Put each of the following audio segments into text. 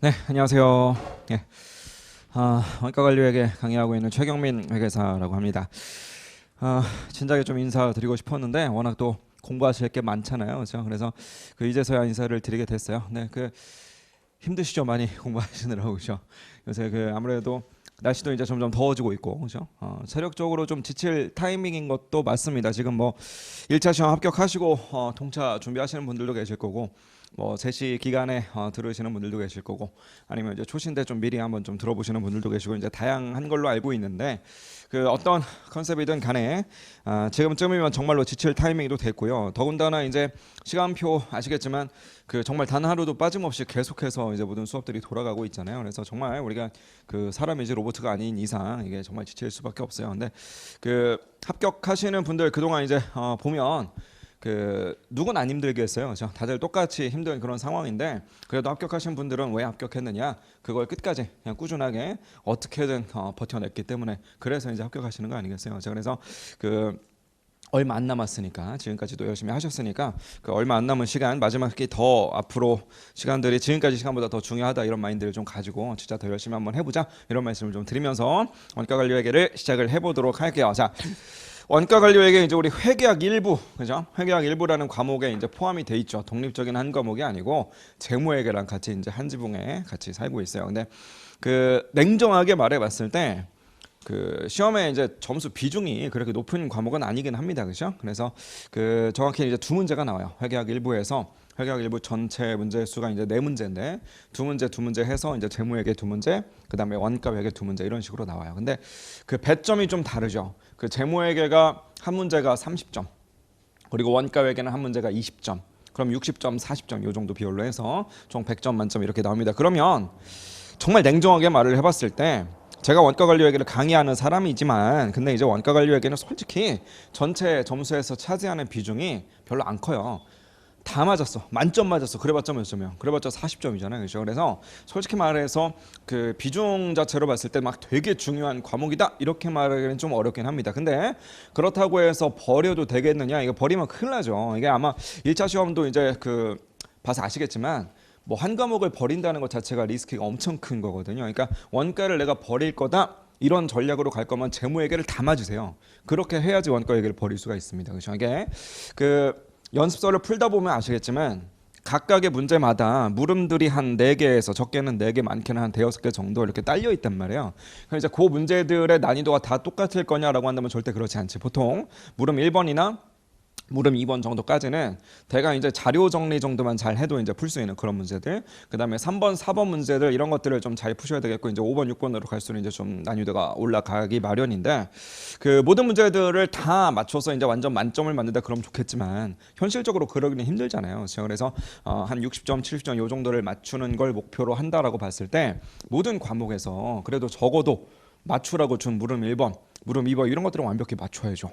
네, 안녕하세요. 예, 원가관리회계 강의하고 있는 최경민 회계사라고 합니다. 진작에 좀 인사드리고 싶었는데 워낙 또 공부하실 게 많잖아요, 그렇죠? 그래서 이제서야 인사를 드리게 됐어요. 네, 힘드시죠, 많이 공부하시느라고, 그렇죠? 요새 아무래도 날씨도 이제 점점 더워지고 있고, 그렇죠? 체력적으로 좀 지칠 타이밍인 것도 맞습니다. 지금 뭐 1차 시험 합격하시고 통차 준비하시는 분들도 계실 거고, 뭐 세시 기간에 들으시는 분들도 계실 거고, 아니면 이제 초신대 좀 미리 한번 좀 들어보시는 분들도 계시고, 이제 다양한 걸로 알고 있는데 어떤 컨셉이든 간에 지금쯤이면 정말로 지칠 타이밍도 됐고요. 더군다나 이제 시간표 아시겠지만 정말 단 하루도 빠짐없이 계속해서 이제 모든 수업들이 돌아가고 있잖아요. 그래서 정말 우리가 사람이지 로봇가 아닌 이상 이게 정말 지칠 수밖에 없어요. 근데 합격하시는 분들 그동안 이제 보면 누군 안 힘들겠어요, 그렇죠? 다들 똑같이 힘든 그런 상황인데 그래도 합격하신 분들은 왜 합격했느냐? 그걸 끝까지 그냥 꾸준하게 어떻게든 버텨냈기 때문에 그래서 이제 합격하시는 거 아니겠어요? 그렇죠? 그래서 얼마 안 남았으니까 지금까지도 열심히 하셨으니까 얼마 안 남은 시간 마지막에 더 앞으로 시간들이 지금까지 시간보다 더 중요하다 이런 마인드를 좀 가지고 진짜 더 열심히 한번 해보자 이런 말씀을 좀 드리면서 원가관리회계를 시작을 해보도록 할게요. 자. 원가관리회계 이제 우리 회계학 일부, 그죠? 회계학 일부라는 과목에 이제 포함이 돼 있죠. 독립적인 한 과목이 아니고 재무회계랑 같이 이제 한 지붕에 같이 살고 있어요. 근데 냉정하게 말해봤을 때 시험에 이제 점수 비중이 그렇게 높은 과목은 아니긴 합니다, 그죠? 그래서 정확히 이제 두 문제가 나와요. 회계학 일부에서. 회계학 일부 전체 문제 수가 이제 네 문제인데 두 문제 해서 이제 재무회계 두 문제, 그다음에 원가회계 두 문제 이런 식으로 나와요. 근데 배점이 좀 다르죠. 재무회계가 한 문제가 30점, 그리고 원가회계는 한 문제가 20점. 그럼 60점, 40점 요 정도 비율로 해서 총 100점 만점 이렇게 나옵니다. 그러면 정말 냉정하게 말을 해봤을 때 제가 원가관리회계를 강의하는 사람이지만 근데 이제 원가관리회계는 솔직히 전체 점수에서 차지하는 비중이 별로 안 커요. 다 맞았어. 만점 맞았어. 그래봤자 몇 점이야? 그래봤자 40점이잖아요. 그렇죠? 그래서 솔직히 말해서 비중 자체로 봤을 때 막 되게 중요한 과목이다 이렇게 말하기는 좀 어렵긴 합니다. 근데 그렇다고 해서 버려도 되겠느냐? 이거 버리면 큰일 나죠. 이게 아마 1차 시험도 이제 봐서 아시겠지만 뭐 한 과목을 버린다는 것 자체가 리스크가 엄청 큰 거거든요. 그러니까 원가를 내가 버릴 거다. 이런 전략으로 갈 거면 재무회계를 다 맞으세요. 그렇게 해야지 원가회계를 버릴 수가 있습니다. 그렇죠? 이게 연습서를 풀다 보면 아시겠지만 각각의 문제마다 물음들이 한 4개에서 적게는 4개 많게는 한 5개 정도 이렇게 딸려 있단 말이에요. 그럼 이제 문제들의 난이도가 다 똑같을 거냐라고 한다면 절대 그렇지 않지. 보통 물음 1번이나 물음 2번 정도까지는 대강 이제 자료 정리 정도만 잘 해도 이제 풀 수 있는 그런 문제들. 그다음에 3번, 4번 문제들 이런 것들을 좀 잘 푸셔야 되겠고 이제 5번, 6번으로 갈수록 이제 좀 난이도가 올라가기 마련인데 모든 문제들을 다 맞춰서 이제 완전 만점을 맞는다 그러면 좋겠지만 현실적으로 그러기는 힘들잖아요. 그렇죠? 그래서 한 60점, 70점 요 정도를 맞추는 걸 목표로 한다라고 봤을 때 모든 과목에서 그래도 적어도 맞추라고 준 물음 1번, 물음 2번 이런 것들은 완벽히 맞춰야죠.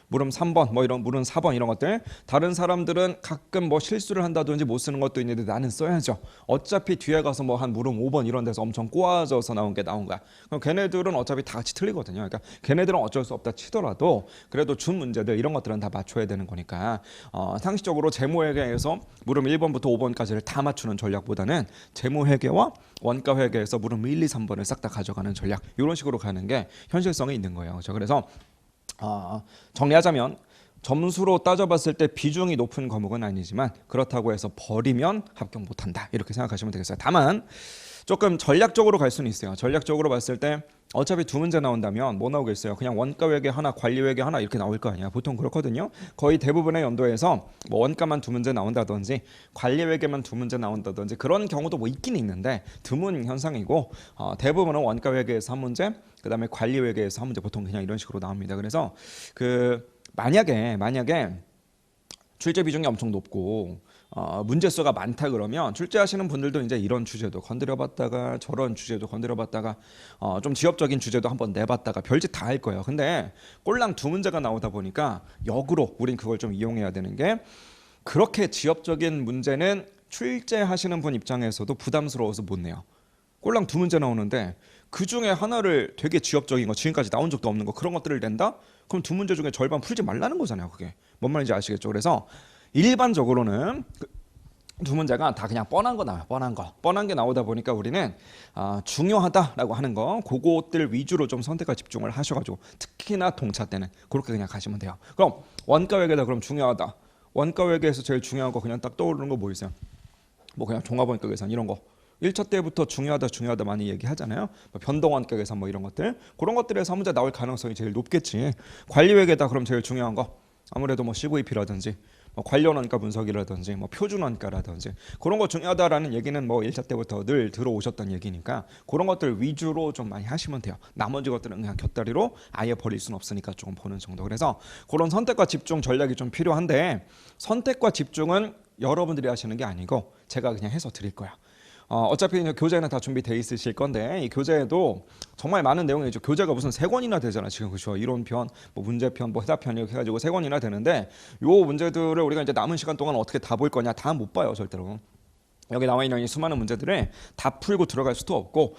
물음 3번 물음 4번 이런 것들 다른 사람들은 가끔 뭐 실수를 한다든지 못 쓰는 것도 있는데 나는 써야죠. 어차피 뒤에 가서 뭐 한 물음 5번 이런 데서 엄청 꼬아져서 나온 거야. 그럼 걔네들은 어차피 다 같이 틀리거든요. 그러니까 걔네들은 어쩔 수 없다 치더라도 그래도 준 문제들 이런 것들은 다 맞춰야 되는 거니까 상식적으로 재무회계에서 물음 1번부터 5번까지를 다 맞추는 전략보다는 재무회계와 원가회계에서 물음 1, 2, 3번을 싹 다 가져가는 전략 이런 식으로 가는 게 현실성이 있는 거예요. 그래서 정리하자면 점수로 따져봤을 때 비중이 높은 과목은 아니지만 그렇다고 해서 버리면 합격 못한다 이렇게 생각하시면 되겠어요. 다만 조금 전략적으로 갈 수는 있어요. 전략적으로 봤을 때 어차피 두 문제 나온다면 뭐 나오겠어요? 그냥 원가회계 하나, 관리회계 하나 이렇게 나올 거 아니야. 보통 그렇거든요. 거의 대부분의 연도에서 뭐 원가만 두 문제 나온다든지 관리회계만 두 문제 나온다든지 그런 경우도 뭐 있긴 있는데 드문 현상이고 대부분은 원가회계에서 한 문제, 그다음에 관리회계에서 한 문제 보통 그냥 이런 식으로 나옵니다. 그래서 만약에 출제 비중이 엄청 높고 문제 수가 많다 그러면 출제하시는 분들도 이제 이런 주제도 건드려봤다가 저런 주제도 건드려봤다가 좀 지엽적인 주제도 한번 내봤다가 별짓 다 할 거예요. 근데 꼴랑 두 문제가 나오다 보니까 역으로 우린 그걸 좀 이용해야 되는 게 그렇게 지엽적인 문제는 출제하시는 분 입장에서도 부담스러워서 못 내요. 꼴랑 두 문제 나오는데 그 중에 하나를 되게 지엽적인 거 지금까지 나온 적도 없는 거 그런 것들을 낸다? 그럼 두 문제 중에 절반 풀지 말라는 거잖아요. 그게 뭔 말인지 아시겠죠? 그래서 일반적으로는 두 문제가 다 그냥 뻔한 거 나와요. 뻔한 게 나오다 보니까 우리는 중요하다라고 하는 거 그것들 위주로 좀 선택과 집중을 하셔가지고 특히나 동차 때는 그렇게 그냥 가시면 돼요. 그럼 원가외계다 그럼 중요하다. 원가외계에서 제일 중요한 거 그냥 딱 떠오르는 거 뭐 있어요? 뭐 그냥 종합원가 계산 이런 거 1차 때부터 중요하다 많이 얘기하잖아요. 뭐 변동원가 계산 뭐 이런 것들 그런 것들에서 문제 나올 가능성이 제일 높겠지. 관리회계다 그럼 제일 중요한 거 아무래도 뭐 CVP라든지 뭐 관련 원가 분석이라든지 뭐 표준 원가라든지 그런 거 중요하다라는 얘기는 뭐 1차 때부터 늘 들어오셨던 얘기니까 그런 것들 위주로 좀 많이 하시면 돼요. 나머지 것들은 그냥 곁다리로 아예 버릴 수는 없으니까 조금 보는 정도. 그래서 그런 선택과 집중 전략이 좀 필요한데 선택과 집중은 여러분들이 하시는 게 아니고 제가 그냥 해서 드릴 거야. 어차피 교재는 다 준비돼 있으실 건데 이 교재에도 정말 많은 내용이 있죠. 교재가 무슨 3권이나 되잖아 지금. 그렇죠? 이론편, 뭐 문제편, 뭐 해답편 이렇게 해가지고 3권이나 되는데 요 문제들을 우리가 이제 남은 시간 동안 어떻게 다 볼 거냐? 다 못 봐요 절대로. 여기 나와 있는 이 수많은 문제들을 다 풀고 들어갈 수도 없고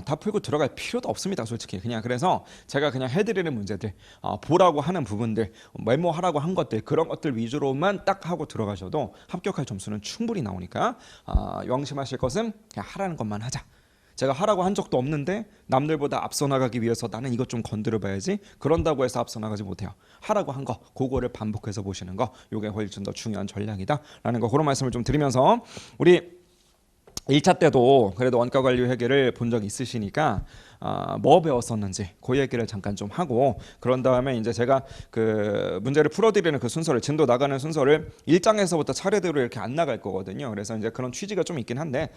다 풀고 들어갈 필요도 없습니다 솔직히. 그냥 그래서 제가 그냥 해드리는 문제들 보라고 하는 부분들 메모하라고 한 것들 그런 것들 위주로만 딱 하고 들어가셔도 합격할 점수는 충분히 나오니까 명심하실 것은 그냥 하라는 것만 하자. 제가 하라고 한 적도 없는데 남들보다 앞서 나가기 위해서 나는 이것 좀 건드려 봐야지 그런다고 해서 앞서 나가지 못해요. 하라고 한 거 그거를 반복해서 보시는 거 이게 훨씬 더 중요한 전략이다라는 거 그런 말씀을 좀 드리면서 우리 1차 때도 그래도 원가관리 회계를 본 적이 있으시니까 뭐 배웠었는지 그 얘기를 잠깐 좀 하고 그런 다음에 이제 제가 그 문제를 풀어드리는 그 순서를 진도 나가는 순서를 1장에서부터 차례대로 이렇게 안 나갈 거거든요. 그래서 이제 그런 취지가 좀 있긴 한데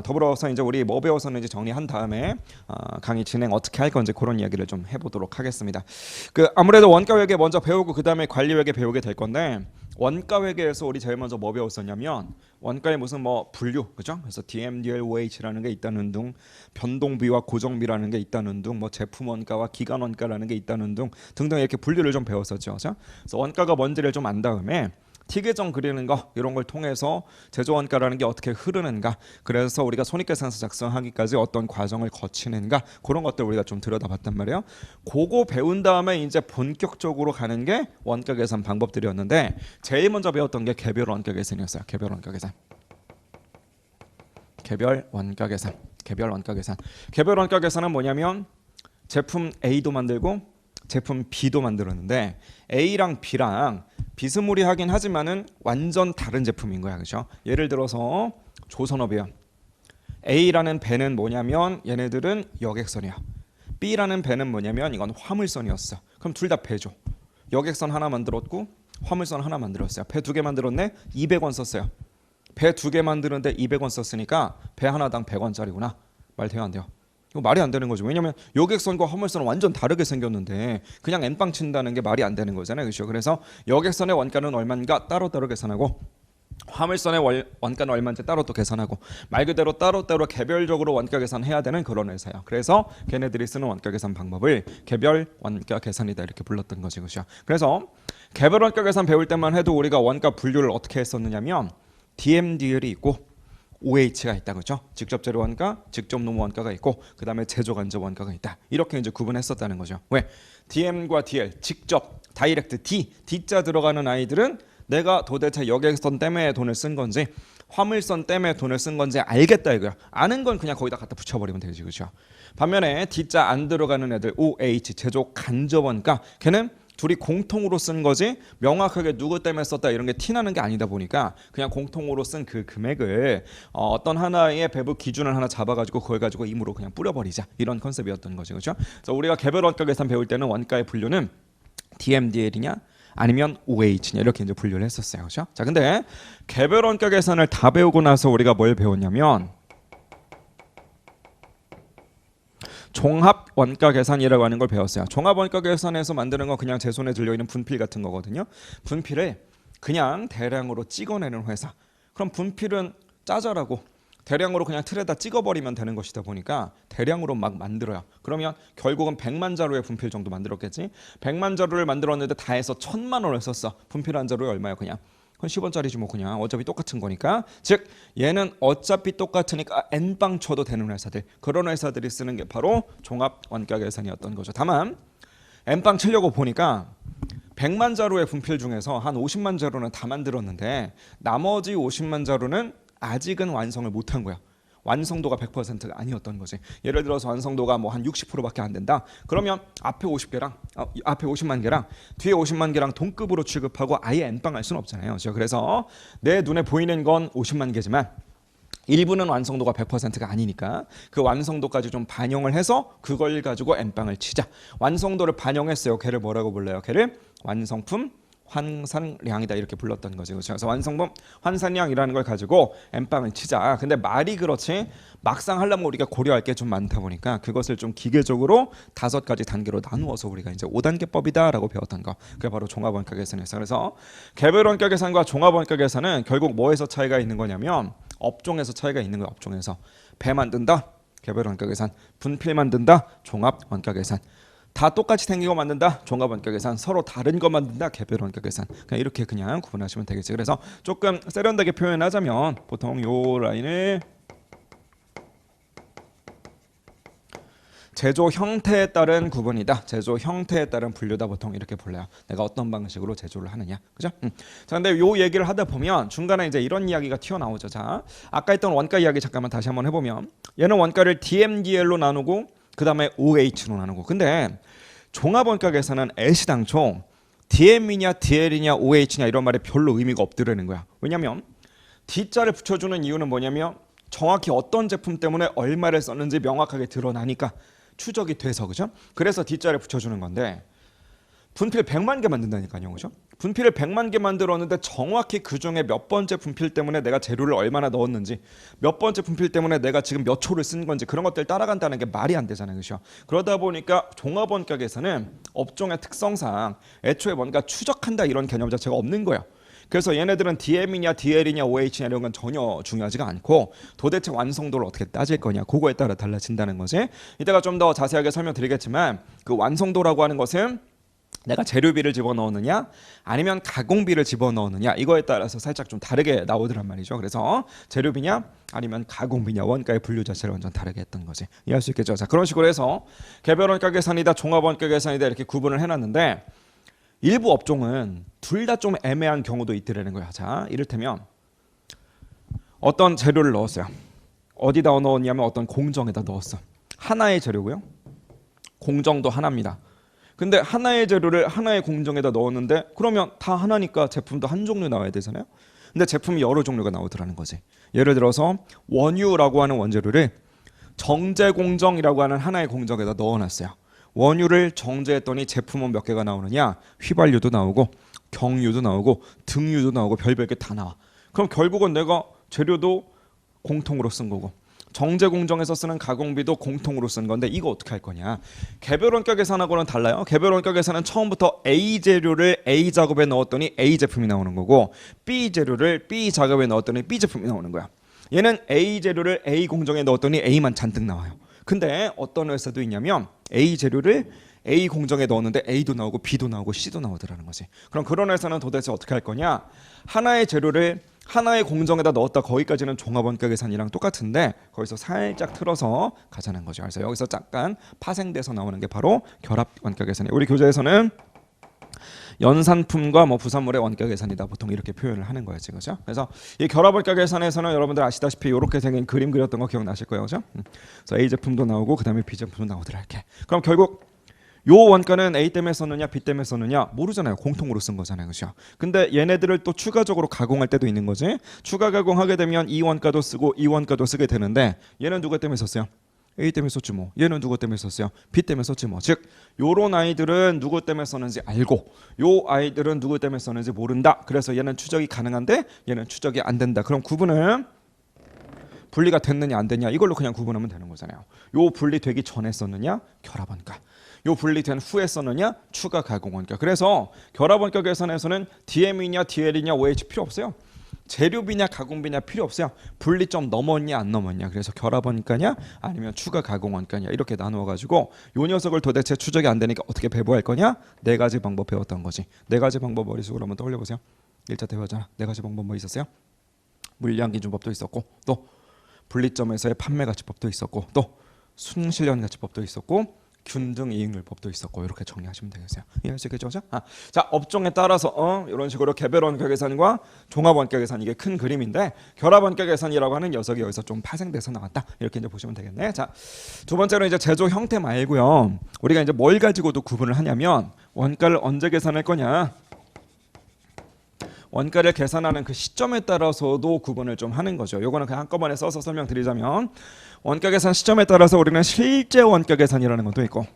더불어서 이제 우리 뭐 배웠었는지 정리한 다음에 강의 진행 어떻게 할 건지 그런 이야기를 좀 해보도록 하겠습니다. 그 아무래도 원가회계 먼저 배우고 그 다음에 관리회계 배우게 될 건데 원가회계에서 우리 제일 먼저 뭐 배웠었냐면 원가에 무슨 뭐 분류 그죠? 그래서 DMDL, OH라는 게 있다는 등 변동비와 고정비라는 게 있다는 등 뭐 제품 원가와 기간 원가라는 게 있다는 등 등등 이렇게 분류를 좀 배웠었죠. 그죠? 그래서 원가가 뭔지를 좀 안 다음에 T계정 그리는 거 이런 걸 통해서 제조원가라는 게 어떻게 흐르는가 그래서 우리가 손익계산서 작성하기까지 어떤 과정을 거치는가 그런 것들 우리가 좀 들여다봤단 말이에요. 그거 배운 다음에 이제 본격적으로 가는 게 원가 계산 방법들이었는데 제일 먼저 배웠던 게 개별 원가 계산이었어요. 개별 원가 계산. 개별 원가 계산. 개별 원가 계산. 개별 원가 계산은 뭐냐면 제품 A도 만들고 제품 B도 만들었는데 A랑 B랑 비스무리하긴 하지만은 완전 다른 제품인 거야. 그죠? 예를 들어서 조선업이야. A라는 배는 뭐냐면 얘네들은 여객선이야. B라는 배는 뭐냐면 이건 화물선이었어. 그럼 둘 다 배죠. 여객선 하나 만들었고 화물선 하나 만들었어요. 배 2개 만들었네. 200원 썼어요. 배 2개 만드는데 200원 썼으니까 배 하나당 100원짜리구나. 말 돼요 안 돼요? 이거 말이 안 되는 거죠. 왜냐면 여객선과 화물선은 완전 다르게 생겼는데 그냥 엠빵 친다는 게 말이 안 되는 거잖아요. 그렇죠? 그래서 여객선의 원가는 얼마인가 따로따로 계산하고 화물선의 원가는 얼마인지 따로 또 계산하고 말 그대로 따로따로 개별적으로 원가 계산해야 되는 그런 회사예요. 그래서 걔네들이 쓰는 원가 계산 방법을 개별 원가 계산이다 이렇게 불렀던 거지. 그렇죠? 그래서 개별 원가 계산 배울 때만 해도 우리가 원가 분류를 어떻게 했었느냐면 DMDL이 있고 OH가 있다. 그렇죠? 직접 재료 원가, 직접 노무 원가가 있고 그다음에 제조 간접 원가가 있다. 이렇게 이제 구분했었다는 거죠. 왜? DM과 DL 직접 다이렉트 D자 들어가는 아이들은 내가 도대체 여객선 때문에 돈을 쓴 건지 화물선 때문에 돈을 쓴 건지 알겠다 이거야. 아는 건 그냥 거기다 갖다 붙여버리면 되지. 그렇죠? 반면에 D자 안 들어가는 애들 OH 제조 간접 원가 걔는 둘이 공통으로 쓴 거지 명확하게 누구 때문에 썼다 이런 게 티나는 게 아니다 보니까 그냥 공통으로 쓴 그 금액을 어떤 하나의 배부 기준을 하나 잡아가지고 그걸 가지고 임으로 그냥 뿌려버리자 이런 컨셉이었던 거죠. 그렇죠? 그래서 우리가 개별 원가 계산 배울 때는 원가의 분류는 DMDL이냐 아니면 OH냐 이렇게 이제 분류를 했었어요. 그렇죠? 자, 근데 개별 원가 계산을 다 배우고 나서 우리가 뭘 배웠냐면 종합 원가 계산이라고 하는 걸 배웠어요. 종합 원가 계산에서 만드는 건 그냥 제 손에 들려 있는 분필 같은 거거든요. 분필을 그냥 대량으로 찍어내는 회사. 그럼 분필은 짜잘하고 대량으로 그냥 틀에다 찍어버리면 되는 것이다 보니까 대량으로 막 만들어요. 그러면 결국은 100만 자루의 분필 정도 만들었겠지. 100만 자루를 만들었는데 다 해서 1000만 원을 썼어. 분필 한 자루에 얼마야 그냥. 그건 10원짜리지 뭐 그냥 어차피 똑같은 거니까. 즉 얘는 어차피 똑같으니까 N빵 쳐도 되는 회사들 그런 회사들이 쓰는 게 바로 종합 원가 계산이었던 거죠. 다만 N빵 치려고 보니까 100만 자루의 분필 중에서 한 50만 자루는 다 만들었는데 나머지 50만 자루는 아직은 완성을 못한 거야. 완성도가 100%가 아니었던 거지. 예를 들어서 완성도가 뭐 한 60%밖에 안 된다. 그러면 앞에 50만 개랑 뒤에 50만 개랑 동급으로 취급하고 아예 엠빵할 수는 없잖아요. 그렇죠? 그래서 내 눈에 보이는 건 50만 개지만 일부는 완성도가 100%가 아니니까 그 완성도까지 좀 반영을 해서 그걸 가지고 엠빵을 치자. 완성도를 반영했어요. 걔를 뭐라고 불러요? 걔를 완성품 환산량이다 이렇게 불렀던 거죠. 그래서 완성품 환산량이라는 걸 가지고 엠빵을 치자. 근데 말이 그렇지 막상 하려면 우리가 고려할 게 좀 많다 보니까 그것을 좀 기계적으로 5가지 단계로 나누어서 우리가 이제 5단계법이다라고 배웠던 거. 그게 바로 종합원가 계산이었어요. 그래서 개별원가 계산과 종합원가 계산은 결국 뭐에서 차이가 있는 거냐면 업종에서 차이가 있는 거예요. 업종에서 배 만든다 개별원가 계산, 분필 만든다 종합원가 계산. 다 똑같이 생긴 거 만든다 종합원가 계산, 서로 다른 거 만든다 개별원가 계산. 그냥 이렇게 그냥 구분하시면 되겠지. 그래서 조금 세련되게 표현하자면 보통 요 라인을 제조 형태에 따른 구분이다. 제조 형태에 따른 분류다. 보통 이렇게 불러요. 내가 어떤 방식으로 제조를 하느냐. 그죠? 자, 근데 요 얘기를 하다 보면 중간에 이제 이런 이야기가 튀어나오죠. 자, 아까 했던 원가 이야기 잠깐만 다시 한번 해보면 얘는 원가를 DMDL로 나누고 그 다음에 OH로 나누고. 근데 종합원가 계산은 애시당초 DM이냐 DL이냐 OH냐 이런 말에 별로 의미가 없더라는 거야. 왜냐면 D자를 붙여주는 이유는 뭐냐면 정확히 어떤 제품 때문에 얼마를 썼는지 명확하게 드러나니까 추적이 돼서. 그죠? 그래서 D자를 붙여주는 건데 분필 100만 개 만든다니까요. 그죠? 분필을 100만 개 만들었는데 정확히 그중에 몇 번째 분필 때문에 내가 재료를 얼마나 넣었는지, 몇 번째 분필 때문에 내가 지금 몇 초를 쓴 건지 그런 것들 따라간다는 게 말이 안 되잖아요. 그죠? 그러다 보니까 종합원가 계산은 업종의 특성상 애초에 뭔가 추적한다 이런 개념 자체가 없는 거예요. 그래서 얘네들은 DM이냐 DL이냐 OH냐 이런 건 전혀 중요하지가 않고 도대체 완성도를 어떻게 따질 거냐 그거에 따라 달라진다는 거지. 이따가 좀 더 자세하게 설명드리겠지만 그 완성도라고 하는 것은 내가 재료비를 집어넣느냐 아니면 가공비를 집어넣느냐 이거에 따라서 살짝 좀 다르게 나오더란 말이죠. 그래서 재료비냐 아니면 가공비냐 원가의 분류 자체를 완전 다르게 했던 거지. 이해할 수 있겠죠. 자, 그런 식으로 해서 개별원가 계산이다 종합원가 계산이다 이렇게 구분을 해놨는데 일부 업종은 둘 다 좀 애매한 경우도 있더라는 거야. 자, 이를테면 어떤 재료를 넣었어요. 어디다 넣었냐면 어떤 공정에다 넣었어. 하나의 재료고요. 공정도 하나입니다. 근데 하나의 재료를 하나의 공정에다 넣었는데 그러면 다 하나니까 제품도 한 종류 나와야 되잖아요. 근데 제품이 여러 종류가 나오더라는 거지. 예를 들어서 원유라고 하는 원재료를 정제공정이라고 하는 하나의 공정에다 넣어놨어요. 원유를 정제했더니 제품은 몇 개가 나오느냐? 휘발유도 나오고 경유도 나오고 등유도 나오고 별별 게 다 나와. 그럼 결국은 내가 재료도 공통으로 쓴 거고 정제 공정에서 쓰는 가공비도 공통으로 쓴 건데 이거 어떻게 할 거냐? 개별원가 계산하고는 달라요. 개별원가 계산은 처음부터 A 재료를 A 작업에 넣었더니 A 제품이 나오는 거고 B 재료를 B 작업에 넣었더니 B 제품이 나오는 거야. 얘는 A 재료를 A 공정에 넣었더니 A만 잔뜩 나와요. 근데 어떤 회사도 있냐면 A 재료를 A 공정에 넣었는데 A도 나오고 B도 나오고 C도 나오더라는 거지. 그럼 그런 회사는 도대체 어떻게 할 거냐? 하나의 재료를 하나의 공정에다 넣었다 거기까지는 종합원가 계산이랑 똑같은데 거기서 살짝 틀어서 가자는 거죠. 그래서 여기서 잠깐 파생돼서 나오는 게 바로 결합원가 계산이에요. 우리 교재에서는 연산품과 뭐 부산물의 원가 계산이다 보통 이렇게 표현을 하는 거예요, 그렇죠? 그래서 이 결합원가 계산에서는 여러분들 아시다시피 이렇게 생긴 그림 그렸던 거 기억나실 거예요, 그렇죠? 그래서 A 제품도 나오고 그다음에 B 제품도 나오더라 이렇게. 그럼 결국 요 원가는 A 때문에 썼느냐 B 때문에 썼느냐 모르잖아요. 공통으로 쓴 거잖아요, 그렇죠? 근데 얘네들을 또 추가적으로 가공할 때도 있는 거지. 추가 가공하게 되면 이 원가도 쓰고 이 원가도 쓰게 되는데 얘는 누가 때문에 썼어요? A 때문에 썼지 뭐. 얘는 누구 때문에 썼어요? B 때문에 썼지 뭐. 즉 요런 아이들은 누구 때문에 썼는지 알고 요 아이들은 누구 때문에 썼는지 모른다. 그래서 얘는 추적이 가능한데 얘는 추적이 안 된다. 그럼 구분은 분리가 됐느냐 안 됐냐 이걸로 그냥 구분하면 되는 거잖아요. 요 분리되기 전에 썼느냐 결합원가. 요 분리된 후에 썼느냐 추가 가공원가. 그래서 결합원가 계산에서는 DM이냐 DL이냐 OH 필요 없어요. 재료비냐 가공비냐 필요 없어요. 분리점 넘었냐 안 넘었냐. 그래서 결합원가냐 아니면 추가 가공원가냐 이렇게 나누어 가지고 요 녀석을 도대체 추적이 안 되니까 어떻게 배부할 거냐. 네 가지 방법 배웠던 거지. 네 가지 방법 머릿속으로 한번 떠올려 보세요. 1차 대화잖아. 네 가지 방법 뭐 있었어요? 물량기준법도 있었고 또 분리점에서의 판매가치법도 있었고 또 순실현가치법도 있었고 균등 이익률법도 있었고 이렇게 정리하시면 되겠어요. 이해할 수 있겠죠? 자, 업종에 따라서 이런 식으로 개별 원가 계산과 종합 원가 계산 이게 큰 그림인데 결합 원가 계산이라고 하는 녀석이 여기서 좀 파생돼서 나왔다. 이렇게 이제 보시면 되겠네. 자, 두 번째로 이제 제조 형태 말고요. 우리가 이제 뭘 가지고도 구분을 하냐면 원가를 언제 계산할 거냐. 원가를 계산하는 그 시점에 따라서도 구분을 좀 하는 거죠. 요거는 그냥 한꺼번에 써서 설명드리자면 원가 계산 시점에 따라서 우리는 실제 원가 계산이라는 것도 있고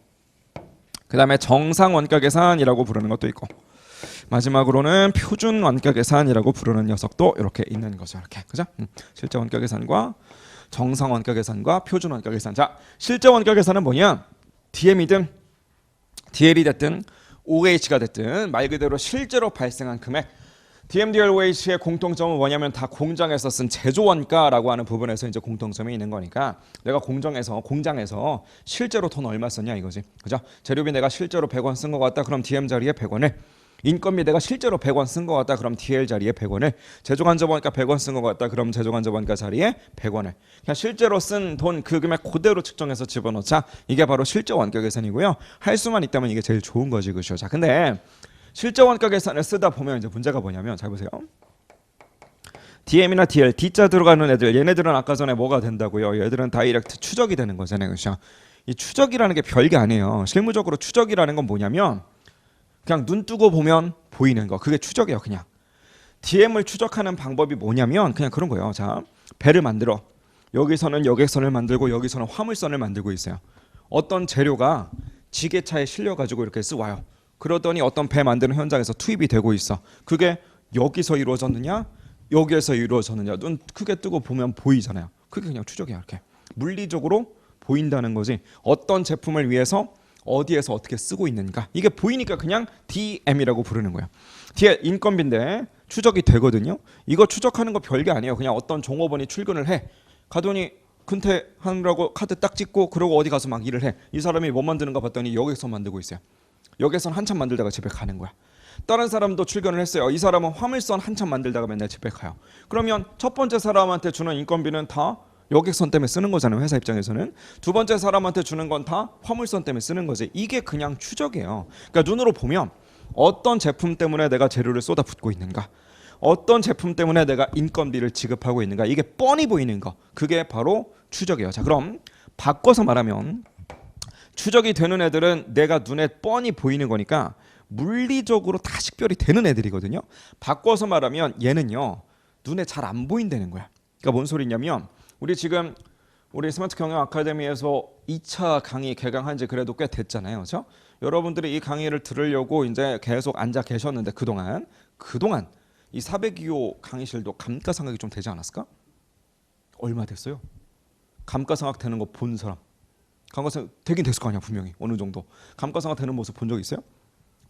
그 다음에 정상 원가 계산이라고 부르는 것도 있고 마지막으로는 표준 원가 계산이라고 부르는 녀석도 이렇게 있는 거죠. 이렇게 그죠? 실제 원가 계산과 정상 원가 계산과 표준 원가 계산. 자, 실제 원가 계산은 뭐냐? DM이든 DL이 됐든 OH가 됐든 말 그대로 실제로 발생한 금액. DMDLOH의 공통점은 뭐냐면 다 공장에서 쓴 제조 원가라고 하는 부분에서 이제 공통점이 있는 거니까 내가 공장에서 실제로 돈 얼마 썼냐 이거지. 그죠? 재료비 내가 실제로 100원 쓴 것 같다. 그럼 DM 자리에 100원을. 인건비 내가 실제로 100원 쓴 것 같다. 그럼 DL 자리에 100원을. 제조간접원가 100원 쓴 것 같다. 그럼 제조간접원가 자리에 100원을. 그냥 실제로 쓴 돈 그 금액 그대로 측정해서 집어넣자. 이게 바로 실제 원가 계산이고요. 할 수만 있다면 이게 제일 좋은 거지, 그죠? 자, 근데 실제 원가 계산을 쓰다 보면 이제 문제가 뭐냐면 잘 보세요. DM이나 DL, D자 들어가는 애들, 얘네들은 아까 전에 뭐가 된다고요? 얘들은 다이렉트 추적이 되는 거잖아요, 그렇죠? 이 추적이라는 게 별게 아니에요. 실무적으로 추적이라는 건 뭐냐면 그냥 눈 뜨고 보면 보이는 거, 그게 추적이에요, 그냥. DM을 추적하는 방법이 뭐냐면 그냥 그런 거예요. 자, 배를 만들어. 여기서는 여객선을 만들고 여기서는 화물선을 만들고 있어요. 어떤 재료가 지게차에 실려가지고 이렇게 쓱 와요. 그러더니 어떤 배 만드는 현장에서 투입이 되고 있어. 그게 여기서 이루어졌느냐 여기에서 이루어졌느냐 눈 크게 뜨고 보면 보이잖아요. 그게 그냥 추적이야. 이렇게 물리적으로 보인다는 거지. 어떤 제품을 위해서 어디에서 어떻게 쓰고 있는가 이게 보이니까 그냥 DM이라고 부르는 거야. DL 인건비인데 추적이 되거든요. 이거 추적하는 거 별게 아니에요. 그냥 어떤 종업원이 출근을 해. 가더니 근태하느라고 카드 딱 찍고 그러고 어디 가서 막 일을 해. 이 사람이 뭐 만드는가 봤더니 여기서 만들고 있어요. 여기선 한참 만들다가 집에 가는 거야. 다른 사람도 출근을 했어요. 이 사람은 화물선 한참 만들다가 맨날 집에 가요. 그러면 첫 번째 사람한테 주는 인건비는 다 여객선 때문에 쓰는 거잖아요. 회사 입장에서는. 두 번째 사람한테 주는 건 다 화물선 때문에 쓰는 거지. 이게 그냥 추적이에요. 그러니까 눈으로 보면 어떤 제품 때문에 내가 재료를 쏟아붓고 있는가, 어떤 제품 때문에 내가 인건비를 지급하고 있는가, 이게 뻔히 보이는 거, 그게 바로 추적이에요. 자, 그럼 바꿔서 말하면 추적이 되는 애들은 내가 눈에 뻔히 보이는 거니까 물리적으로 다 식별이 되는 애들이거든요. 바꿔서 말하면 얘는요 눈에 잘 안 보인다는 거야. 그러니까 뭔 소리냐면 우리 지금 우리 스마트 경영 아카데미에서 2차 강의 개강한 지 그래도 꽤 됐잖아요. 그렇죠? 여러분들이 이 강의를 들으려고 이제 계속 앉아 계셨는데 그동안 이 402호 강의실도 감가상각이 좀 되지 않았을까? 얼마 됐어요? 감가상각 되는 거 본 사람. 감가상각 되긴 됐을 거 아니야 분명히 어느 정도. 감가상각 되는 모습 본 적 있어요?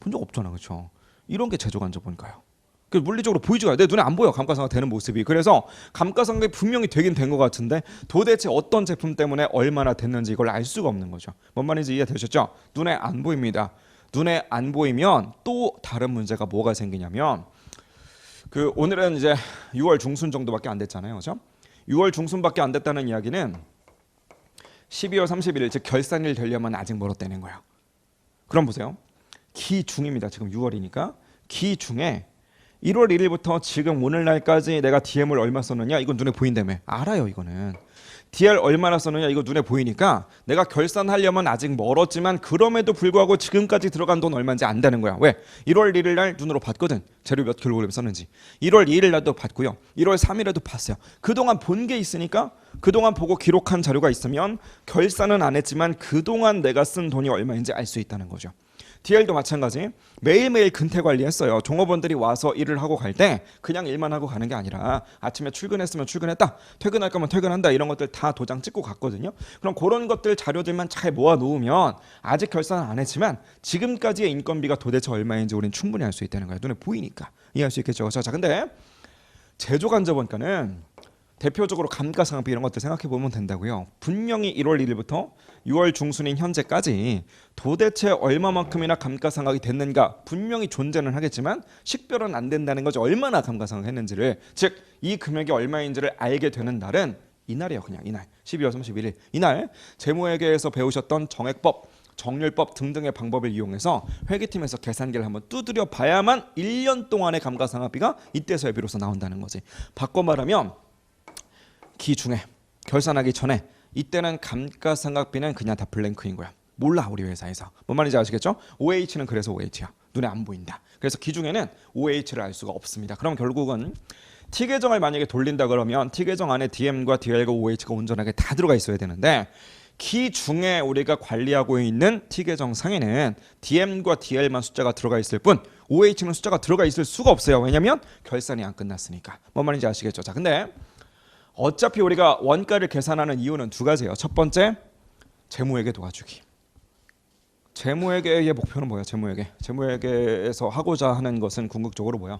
본 적 없잖아, 그렇죠? 이런 게 제조간접원가요. 그 물리적으로 보이지가 않아요. 내 눈에 안 보여 감가상각 되는 모습이. 그래서 감가상각이 분명히 되긴 된 것 같은데 도대체 어떤 제품 때문에 얼마나 됐는지 이걸 알 수가 없는 거죠. 뭔 말인지 이해되셨죠? 눈에 안 보입니다. 눈에 안 보이면 또 다른 문제가 뭐가 생기냐면 그 오늘은 이제 6월 중순 정도밖에 안 됐잖아요, 그렇죠? 6월 중순밖에 안 됐다는 이야기는 12월 31일 즉 결산일 되려면 아직 멀었다는 거예요. 그럼 보세요. 기중입니다. 지금 6월이니까 기중에 1월 1일부터 지금 오늘날까지 내가 DM을 얼마 썼느냐 이건 눈에 보인다며. 알아요 이거는. DL 얼마나 썼느냐 이거 눈에 보이니까 내가 결산하려면 아직 멀었지만 그럼에도 불구하고 지금까지 들어간 돈 얼마인지 안다는 거야. 왜? 1월 1일 날 눈으로 봤거든. 재료 몇 킬로그램 썼는지. 1월 2일 날도 봤고요. 1월 3일에도 봤어요. 그동안 본 게 있으니까 그동안 보고 기록한 자료가 있으면 결산은 안 했지만 그동안 내가 쓴 돈이 얼마인지 알 수 있다는 거죠. DL도 마찬가지. 매일매일 근태 관리했어요. 종업원들이 와서 일을 하고 갈 때 그냥 일만 하고 가는 게 아니라 아침에 출근했으면 출근했다, 퇴근할 거면 퇴근한다 이런 것들 다 도장 찍고 갔거든요. 그럼 그런 것들 자료들만 잘 모아 놓으면 아직 결산은 안 했지만 지금까지의 인건비가 도대체 얼마인지 우리는 충분히 알 수 있다는 거예요. 눈에 보이니까 이해할 수 있겠죠. 자, 근데 제조간접원가는 대표적으로 감가상각비 이런 것들 생각해 보면 된다고요. 분명히 1월 1일부터 6월 중순인 현재까지 도대체 얼마만큼이나 감가상각이 됐는가 분명히 존재는 하겠지만 식별은 안 된다는 거죠. 얼마나 감가상각 했는지를. 즉 이 금액이 얼마인지를 알게 되는 날은 이날이에요. 그냥 이날 12월 31일 이날 재무회계에서 배우셨던 정액법 정률법 등등의 방법을 이용해서 회계팀에서 계산기를 한번 두드려 봐야만 1년 동안의 감가상각비가 이때서야 비로소 나온다는 거지. 바꿔 말하면 기중에 결산하기 전에 이때는 감가상각비는 그냥 다 블랭크인 거야. 몰라 우리 회사에서. 뭔 말인지 아시겠죠? OH는 그래서 OH야. 눈에 안 보인다. 그래서 기중에는 OH를 알 수가 없습니다. 그럼 결국은 T계정을 만약에 돌린다 그러면 T계정 안에 DM과 DL과 OH가 온전하게 다 들어가 있어야 되는데 기중에 우리가 관리하고 있는 T계정 상에는 DM과 DL만 숫자가 들어가 있을 뿐 OH는 숫자가 들어가 있을 수가 없어요. 왜냐면 결산이 안 끝났으니까. 뭔 말인지 아시겠죠? 자, 근데 어차피 우리가 원가를 계산하는 이유는 두 가지예요. 첫 번째, 재무회계 도와주기. 재무회계의 목표는 뭐야? 재무회계에서 하고자 하는 것은 궁극적으로 뭐야?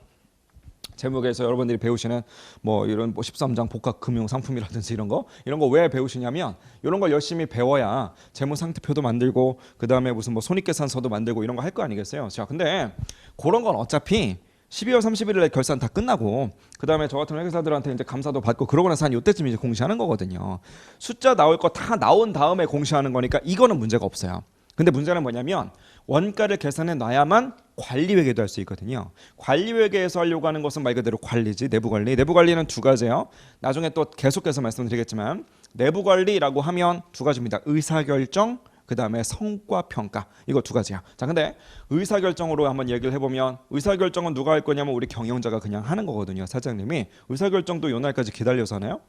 재무회계에서 여러분들이 배우시는 뭐 이런 13장 복합 금융 상품이라든지 이런 거 왜 배우시냐면 이런 걸 열심히 배워야 재무 상태표도 만들고 그다음에 무슨 뭐 손익계산서도 만들고 이런 거 할 거 아니겠어요? 자, 근데 그런 건 어차피 12월 31일에 결산 다 끝나고 그다음에 저 같은 회계사들한테 이제 감사도 받고 그러고 나서 한 이때쯤 이제 공시하는 거거든요. 숫자 나올 거 다 나온 다음에 공시하는 거니까 이거는 문제가 없어요. 근데 문제는 뭐냐면 원가를 계산해 놔야만 관리회계도 할 수 있거든요. 관리회계에서 하려고 하는 것은 말 그대로 관리지. 내부관리. 내부관리는 두 가지예요. 나중에 또 계속해서 말씀드리겠지만 내부관리라고 하면 두 가지입니다. 의사결정, 그다음에 성과평가. 이거 두 가지야. 자, 근데 의사결정으로 한번 얘기를 해보면 의사결정은 누가 할 거냐면 우리 경영자가 그냥 하는 거거든요. 사장님이. 의사결정도 요 날까지 기다려서 하나요?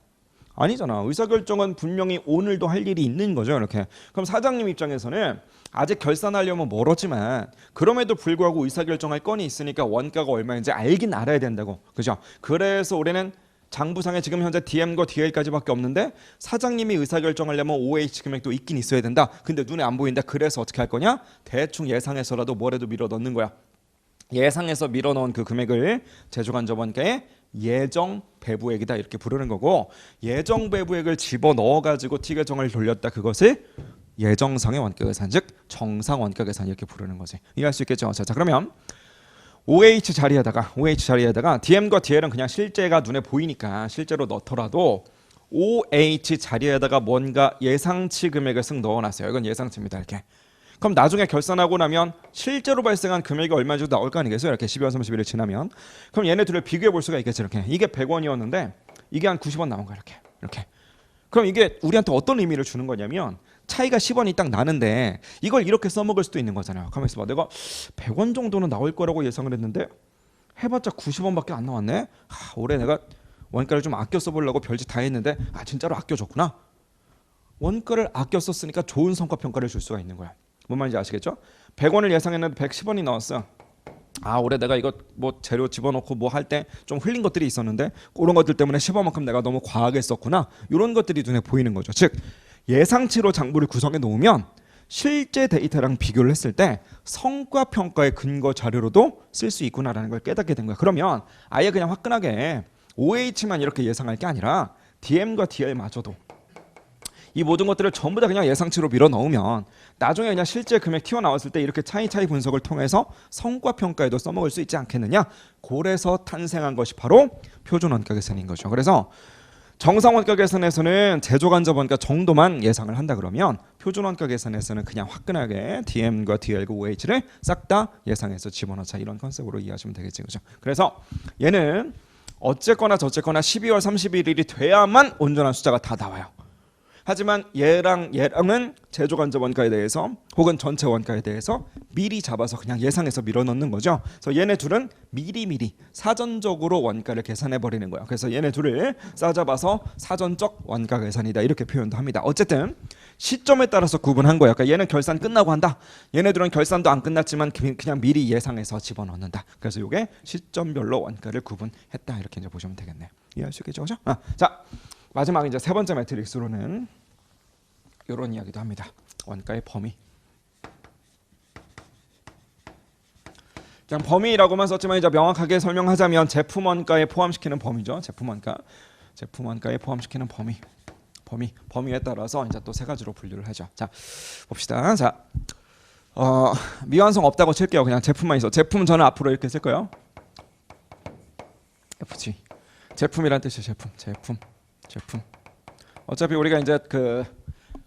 아니잖아. 의사결정은 분명히 오늘도 할 일이 있는 거죠. 이렇게. 그럼 사장님 입장에서는 아직 결산하려면 멀었지만 그럼에도 불구하고 의사결정할 건이 있으니까 원가가 얼마인지 알긴 알아야 된다고. 그죠? 그래서 우리는 장부상에 지금 현재 DM과 DL까지밖에 없는데 사장님이 의사결정하려면 OH 금액도 있긴 있어야 된다. 근데 눈에 안 보인다. 그래서 어떻게 할 거냐? 대충 예상해서라도 뭐라도 밀어 넣는 거야. 예상해서 밀어 넣은 그 금액을 제조간접원가에 예정 배부액이다 이렇게 부르는 거고 예정 배부액을 집어 넣어 가지고 T계정을 돌렸다. 그것을 예정상의 원가계산 즉 정상 원가계산 이렇게 부르는 거지. 이해할 수 있겠죠? 자, 그러면 OH 자리에다가 DM과 DL은 그냥 실제가 눈에 보이니까 실제로 넣더라도 OH 자리에다가 뭔가 예상치 금액을 쓱 넣어놨어요. 이건 예상치입니다. 이렇게. 그럼 나중에 결산하고 나면 실제로 발생한 금액이 얼마인지 나올 거 아니겠어요? 이렇게 12월 30일을 지나면. 그럼 얘네 둘을 비교해 볼 수가 있겠죠. 이렇게. 이게 100원이었는데 이게 한 90원 나온 거야. 이렇게. 그럼 이게 우리한테 어떤 의미를 주는 거냐면 차이가 10원이 딱 나는데 이걸 이렇게 써먹을 수도 있는 거잖아요. 가만히 있어봐. 내가 100원 정도는 나올 거라고 예상을 했는데 해봤자 90원밖에 안 나왔네. 올해 내가 원가를 좀 아껴 써보려고 별짓 다 했는데 진짜로 아껴줬구나. 원가를 아껴 썼으니까 좋은 성과평가를 줄 수가 있는 거야. 뭔 말인지 아시겠죠? 100원을 예상했는데 110원이 나왔어. 올해 내가 이거 뭐 재료 집어넣고 뭐 할 때 좀 흘린 것들이 있었는데 그런 것들 때문에 10원만큼 내가 너무 과하게 썼구나. 이런 것들이 눈에 보이는 거죠. 즉 예상치로 장부를 구성해 놓으면 실제 데이터랑 비교를 했을 때 성과평가의 근거 자료로도 쓸 수 있구나라는 걸 깨닫게 된 거야. 그러면 아예 그냥 화끈하게 OH만 이렇게 예상할 게 아니라 DM과 DL마저도 이 모든 것들을 전부 다 그냥 예상치로 밀어 넣으면 나중에 그냥 실제 금액 튀어나왔을 때 이렇게 차이 분석을 통해서 성과평가에도 써먹을 수 있지 않겠느냐. 그래서 탄생한 것이 바로 표준원가계산인 거죠. 그래서 정상원가계산에서는 제조간접원가 정도만 예상을 한다 그러면 표준원가계산에서는 그냥 화끈하게 DM과 DL과 OH를 싹 다 예상해서 집어넣자 이런 컨셉으로 이해하시면 되겠지. 그죠? 그래서 얘는 어쨌거나 저쨌거나 12월 31일이 돼야만 온전한 숫자가 다 나와요. 하지만 얘랑은 제조간접원가에 대해서 혹은 전체 원가에 대해서 미리 잡아서 그냥 예상해서 밀어넣는 거죠. 그래서 얘네 둘은 미리 사전적으로 원가를 계산해 버리는 거예요. 그래서 얘네 둘을 싸잡아서 사전적 원가 계산이다 이렇게 표현도 합니다. 어쨌든 시점에 따라서 구분한 거예요. 그러니까 얘는 결산 끝나고 한다. 얘네들은 결산도 안 끝났지만 그냥 미리 예상해서 집어넣는다. 그래서 이게 시점별로 원가를 구분했다 이렇게 이제 보시면 되겠네요. 이해할 수 있겠죠, 그죠? 자. 마지막 이제 세 번째 매트릭스로는 이런 이야기도 합니다. 원가의 범위. 그냥 범위라고만 썼지만 이제 명확하게 설명하자면 제품 원가에 포함시키는 범위죠. 제품 원가에 포함시키는 범위에 따라서 이제 또 세 가지로 분류를 하죠. 자, 봅시다. 자, 미완성 없다고 칠게요. 그냥 제품만 있어. 제품 저는 앞으로 이렇게 쓸 거예요. FG. 제품이란 뜻이에요. 제품. 어차피 우리가 이제 그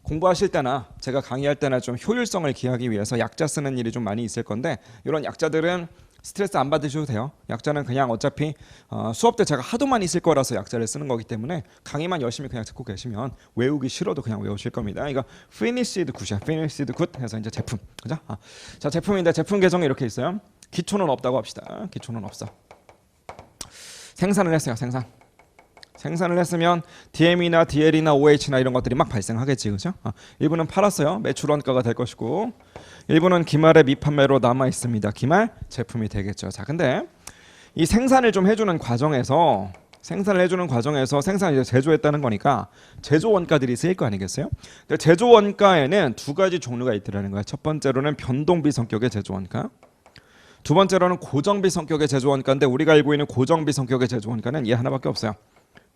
공부하실 때나 제가 강의할 때나 좀 효율성을 기하기 위해서 약자 쓰는 일이 좀 많이 있을 건데 이런 약자들은 스트레스 안 받으셔도 돼요. 약자는 그냥 어차피 수업 때 제가 하도 많이 쓸 거라서 약자를 쓰는 거기 때문에 강의만 열심히 그냥 듣고 계시면 외우기 싫어도 그냥 외우실 겁니다. 이거 finished good이야. finished good 해서 이제 제품. 그죠? 자, 제품인데 제품 계정이 이렇게 있어요. 기초는 없다고 합시다. 기초는 없어. 생산을 했어요. 생산을 했으면 DM이나 DL이나 OH나 이런 것들이 막 발생하겠지, 그죠? 일부는 팔았어요. 매출 원가가 될 것이고, 일부는 기말의 미판매로 남아 있습니다. 기말 제품이 되겠죠. 자, 근데 이 생산을 좀 해주는 과정에서 생산을 이제 제조했다는 거니까 제조 원가들이 쓰일 거 아니겠어요? 근데 제조 원가에는 두 가지 종류가 있더라는 거예요. 첫 번째로는 변동비 성격의 제조 원가. 두 번째로는 고정비 성격의 제조 원가인데 우리가 알고 있는 고정비 성격의 제조 원가는 얘 하나밖에 없어요.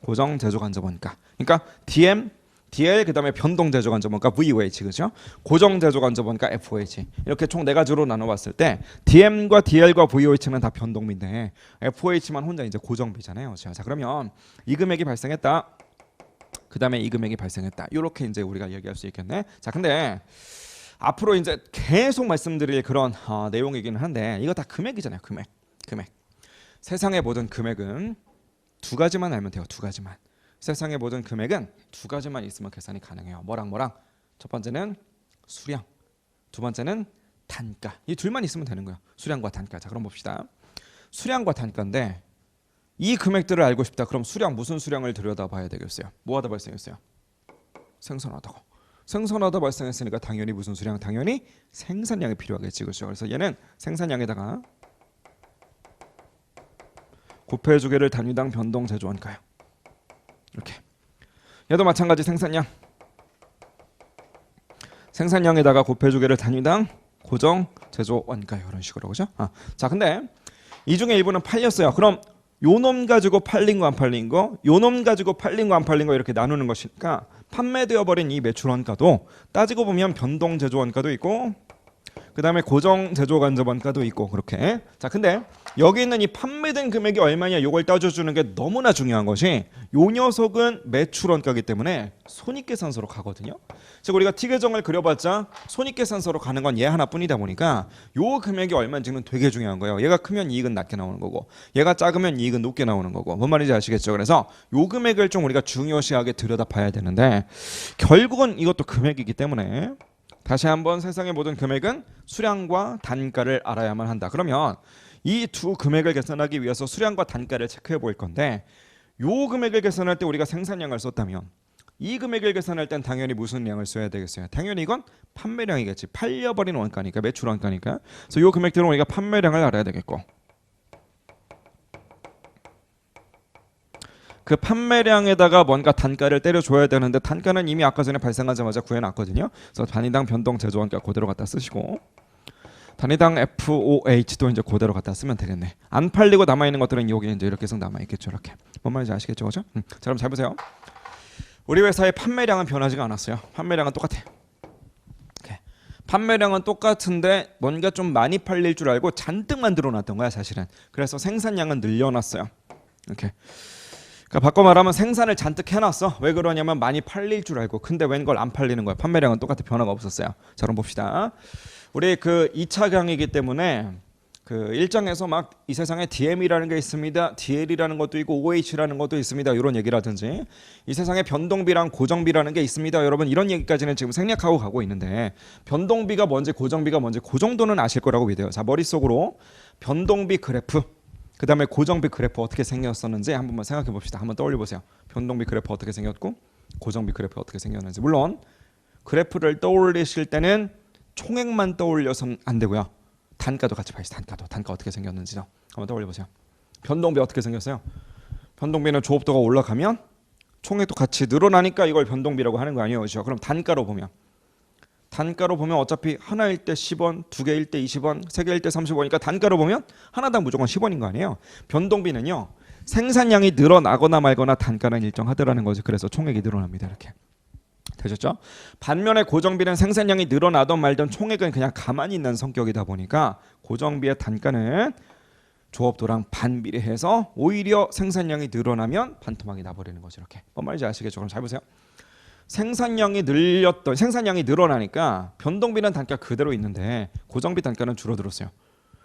고정 제조 간접 원가. 그러니까 DM, DL 그다음에 변동 제조 간접 원가 VOH 그죠? 고정 제조 간접 원가 FOH. 이렇게 총 네 가지로 나눠 봤을 때 DM과 DL과 VOH는 다 변동비인데 FOH만 혼자 이제 고정비잖아요. 자, 그러면 이 금액이 발생했다. 그다음에 이 금액이 발생했다. 이렇게 이제 우리가 얘기할 수 있겠네. 자, 근데 앞으로 이제 계속 말씀드릴 그런 내용이기는 한데 이거 다 금액이잖아요. 금액. 세상의 모든 금액은 두 가지만 알면 돼요. 두 가지만. 세상의 모든 금액은 두 가지만 있으면 계산이 가능해요. 뭐랑? 첫 번째는 수량, 두 번째는 단가. 이 둘만 있으면 되는 거예요. 수량과 단가. 자, 그럼 봅시다. 수량과 단가인데 이 금액들을 알고 싶다. 그럼 수량 무슨 수량을 들여다봐야 되겠어요? 뭐하다 발생했어요? 생산하다고. 생산하다 발생했으니까 당연히 무슨 수량? 당연히 생산량이 필요하겠지, 그렇죠? 그래서 얘는 생산량에다가 곱해주기를 단위당 변동 제조원가요. 이렇게. 얘도 마찬가지 생산량에다가 곱해주기를 단위당 고정 제조원가요. 이런 식으로 그죠? 자, 근데 이 중에 일부는 팔렸어요. 그럼 요놈 가지고 팔린 거 안 팔린 거, 요놈 가지고 팔린 거 안 팔린 거 이렇게 나누는 것이니까 판매되어 버린 이 매출 원가도 따지고 보면 변동 제조 원가도 있고 그 다음에 고정 제조 간접 원가도 있고 그렇게. 자, 근데 여기 있는 이 판매된 금액이 얼마냐 이걸 따져주는 게 너무나 중요한 것이 요 녀석은 매출 원가이기 때문에 손익계산서로 가거든요. 즉 우리가 T계정을 그려봤자 손익계산서로 가는 건 얘 하나뿐이다 보니까 요 금액이 얼마인지는 되게 중요한 거예요. 얘가 크면 이익은 낮게 나오는 거고 얘가 작으면 이익은 높게 나오는 거고 뭔 말인지 아시겠죠? 그래서 요 금액을 좀 우리가 중요시하게 들여다봐야 되는데 결국은 이것도 금액이기 때문에 다시 한번 세상의 모든 금액은 수량과 단가를 알아야만 한다. 그러면 이 두 금액을 계산하기 위해서 수량과 단가를 체크해 볼 건데 요 금액을 계산할 때 우리가 생산량을 썼다면 이 금액을 계산할 땐 당연히 무슨 량을 써야 되겠어요? 당연히 이건 판매량이겠지. 팔려버린 원가니까 매출 원가니까. 그래서 요 금액들은 우리가 판매량을 알아야 되겠고 그 판매량에다가 뭔가 단가를 때려줘야 되는데 단가는 이미 아까 전에 발생하자마자 구해놨거든요. 그래서 단위당 변동 제조 원가 그대로 갖다 쓰시고 단위당 FOH도 이제 그대로 갖다 쓰면 되겠네. 안 팔리고 남아있는 것들은 여기 이제 이렇게 계속 남아있겠죠. 이렇게. 뭔 말인지 아시겠죠? 그죠? 자, 그럼 잘 보세요. 우리 회사의 판매량은 변하지가 않았어요. 판매량은 똑같아. 판매량은 똑같은데 뭔가 좀 많이 팔릴 줄 알고 잔뜩 만들어놨던 거야 사실은. 그래서 생산량은 늘려놨어요. 이렇게. 그러니까 바꿔 말하면 생산을 잔뜩 해놨어. 왜 그러냐면 많이 팔릴 줄 알고. 근데 웬걸 안 팔리는 거야. 판매량은 똑같아. 변화가 없었어요. 자, 그럼 봅시다. 우리 그 2차 강의이기 때문에 그 1장에서 막 이 세상에 DM이라는 게 있습니다. DL이라는 것도 있고 OH라는 것도 있습니다. 이런 얘기라든지 이 세상에 변동비랑 고정비라는 게 있습니다. 여러분 이런 얘기까지는 지금 생략하고 가고 있는데 변동비가 뭔지 고정비가 뭔지 그 정도는 아실 거라고 믿어요. 자, 머릿속으로 변동비 그래프 그 다음에 고정비 그래프 어떻게 생겼었는지 한번만 생각해 봅시다. 한번 떠올려 보세요. 변동비 그래프 어떻게 생겼고 고정비 그래프 어떻게 생겼는지. 물론 그래프를 떠올리실 때는 총액만 떠올려서는 안 되고요. 단가도 같이 봐야지. 단가 어떻게 생겼는지요. 한번 떠올려 보세요. 변동비 어떻게 생겼어요? 변동비는 조업도가 올라가면 총액도 같이 늘어나니까 이걸 변동비라고 하는 거 아니에요. 그렇죠? 그럼 단가로 보면 어차피 하나일 때 10원, 두 개일 때 20원, 세 개일 때 30원이니까 단가로 보면 하나당 무조건 10원인 거 아니에요. 변동비는요. 생산량이 늘어나거나 말거나 단가는 일정하더라는 거죠. 그래서 총액이 늘어납니다. 이렇게. 되셨죠? 반면에 고정비는 생산량이 늘어나던 말던 총액은 그냥 가만히 있는 성격이다 보니까 고정비의 단가는 조업도랑 반비례해서 오히려 생산량이 늘어나면 반토막이 나버리는 거죠. 이렇게. 뭔 말인지 아시겠죠? 그럼 잘 보세요. 생산량이 늘어나니까 변동비는 단가 그대로 있는데 고정비 단가는 줄어들었어요.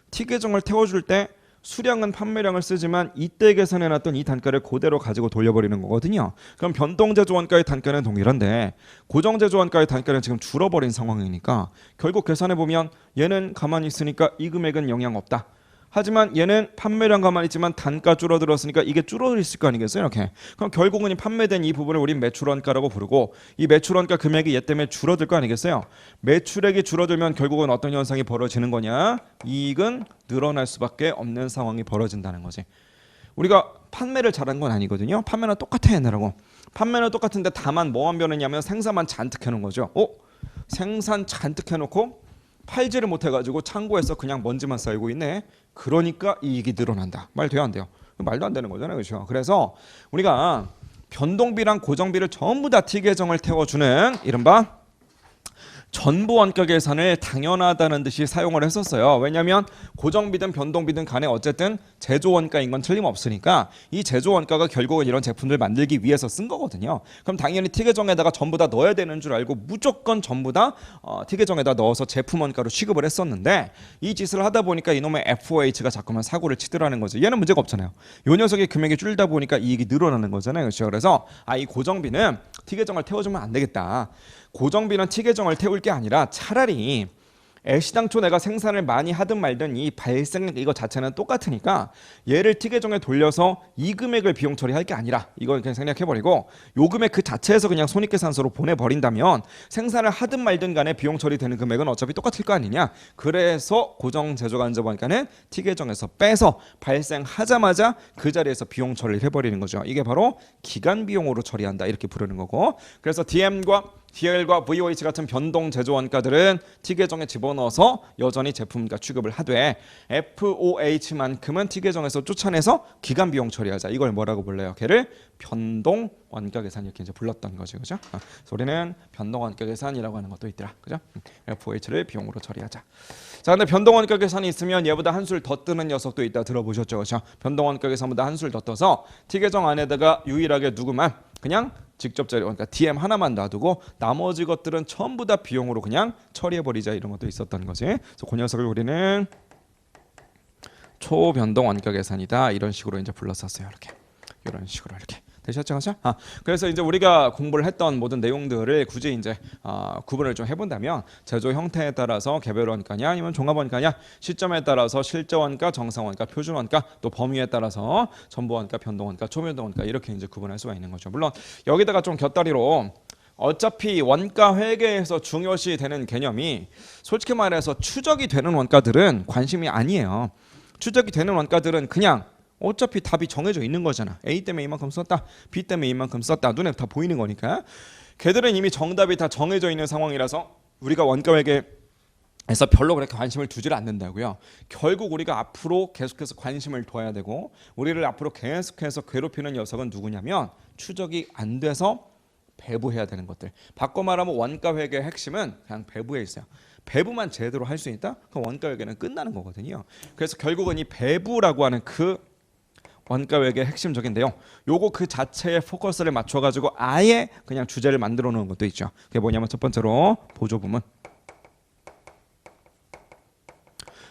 T 계정을 태워줄 때 수량은 판매량을 쓰지만 이때 계산해놨던 이 단가를 그대로 가지고 돌려버리는 거거든요. 그럼 변동제조원가의 단가는 동일한데 고정제조원가의 단가는 지금 줄어버린 상황이니까 결국 계산해보면 얘는 가만히 있으니까 이 금액은 영향 없다. 하지만 얘는 판매량 가만히 있지만 단가 줄어들었으니까 이게 줄어들었을 거 아니겠어요? 이렇게. 그럼 결국은 이 판매된 이 부분을 우린 매출원가라고 부르고 이 매출원가 금액이 얘 때문에 줄어들 거 아니겠어요? 매출액이 줄어들면 결국은 어떤 현상이 벌어지는 거냐? 이익은 늘어날 수밖에 없는 상황이 벌어진다는 거지. 우리가 판매를 잘한 건 아니거든요. 판매는 똑같아 얘네라고. 판매는 똑같은데 다만 뭐만 변했냐면 생산만 잔뜩 해놓은 거죠. 생산 잔뜩 해놓고 팔지를 못해가지고 창고에서 그냥 먼지만 쌓이고 있네. 그러니까 이익이 늘어난다. 말 돼요 안 돼요? 말도 안 되는 거잖아요. 그렇죠? 그래서 우리가 변동비랑 고정비를 전부 다 T 계정을 태워주는 이른바 전부 원가 계산을 당연하다는 듯이 사용을 했었어요. 왜냐하면 고정비든 변동비든 간에 어쨌든 제조 원가인 건 틀림없으니까 이 제조 원가가 결국은 이런 제품들 만들기 위해서 쓴 거거든요. 그럼 당연히 T 계정에다가 전부 다 넣어야 되는 줄 알고 무조건 전부 다 T 계정에다 넣어서 제품 원가로 취급을 했었는데 이 짓을 하다 보니까 이놈의 FOH가 자꾸만 사고를 치더라는 거죠. 얘는 문제가 없잖아요. 요 녀석의 금액이 줄다 보니까 이익이 늘어나는 거잖아요. 그렇죠? 그래서 이 고정비는 T 계정을 태워주면 안 되겠다. 고정비는 T 계정을 태울 게 아니라 차라리 애시당초 내가 생산을 많이 하든 말든 이 발생 이거 자체는 똑같으니까 얘를 T 계정에 돌려서 이 금액을 비용 처리할 게 아니라 이걸 그냥 생략해버리고 요 금액 그 자체에서 그냥 손익계산서로 보내버린다면 생산을 하든 말든 간에 비용 처리되는 금액은 어차피 똑같을 거 아니냐. 그래서 고정 제조간접원가는 T 계정에서 빼서 발생하자마자 그 자리에서 비용 처리를 해버리는 거죠. 이게 바로 기간 비용으로 처리한다 이렇게 부르는 거고. 그래서 DM과 DL과 VOH 같은 변동 제조 원가들은 T 계정에 집어넣어서 여전히 제품가 취급을 하되 FOH만큼은 T 계정에서 쫓아내서 기간 비용 처리하자. 이걸 뭐라고 불러요? 걔를 변동 원가 계산 이렇게 이제 불렀던 거죠, 그죠? 우리는 변동 원가 계산이라고 하는 것도 있더라, 그죠? FOH를 비용으로 처리하자. 자, 근데 변동 원가 계산이 있으면 얘보다 한술 더 뜨는 녀석도 있다 들어보셨죠, 그죠? 변동 원가 계산보다 한술 더 떠서 T 계정 안에다가 유일하게 누구만 그냥 직접 자료, 그러니까 DM 하나만 놔두고 나머지 것들은 전부 다 비용으로 그냥 처리해버리자 이런 것도 있었던 거지. 그래서 그 녀석을 우리는 초변동 원가 계산이다 이런 식으로 이제 불렀었어요. 이런 식으로 이렇게 되셨죠, 그렇죠? 그래서 이제 우리가 공부를 했던 모든 내용들을 굳이 이제 구분을 좀 해본다면 제조 형태에 따라서 개별 원가냐 아니면 종합 원가냐, 시점에 따라서 실제 원가, 정상 원가, 표준 원가, 또 범위에 따라서 전부 원가, 변동 원가, 초변동 원가 이렇게 이제 구분할 수가 있는 거죠. 물론 여기다가 좀 곁다리로 어차피 원가 회계에서 중요시 되는 개념이 솔직히 말해서 추적이 되는 원가들은 관심이 아니에요. 추적이 되는 원가들은 그냥 어차피 답이 정해져 있는 거잖아. A 때문에 이만큼 썼다, B 때문에 이만큼 썼다, 눈에 다 보이는 거니까. 걔들은 이미 정답이 다 정해져 있는 상황이라서 우리가 원가 회계에서 별로 그렇게 관심을 두지를 않는다고요. 결국 우리가 앞으로 계속해서 관심을 둬야 되고 우리를 앞으로 계속해서 괴롭히는 녀석은 누구냐면 추적이 안 돼서 배부해야 되는 것들. 바꿔 말하면 원가 회계의 핵심은 그냥 배부에 있어요. 배부만 제대로 할 수 있다? 그럼 원가 회계는 끝나는 거거든요. 그래서 결국은 이 배부라고 하는 그 원가 회계의 핵심적인 내용, 요거 그 자체에 포커스를 맞춰가지고 아예 그냥 주제를 만들어 놓은 것도 있죠. 그게 뭐냐면 첫 번째로 보조 부문.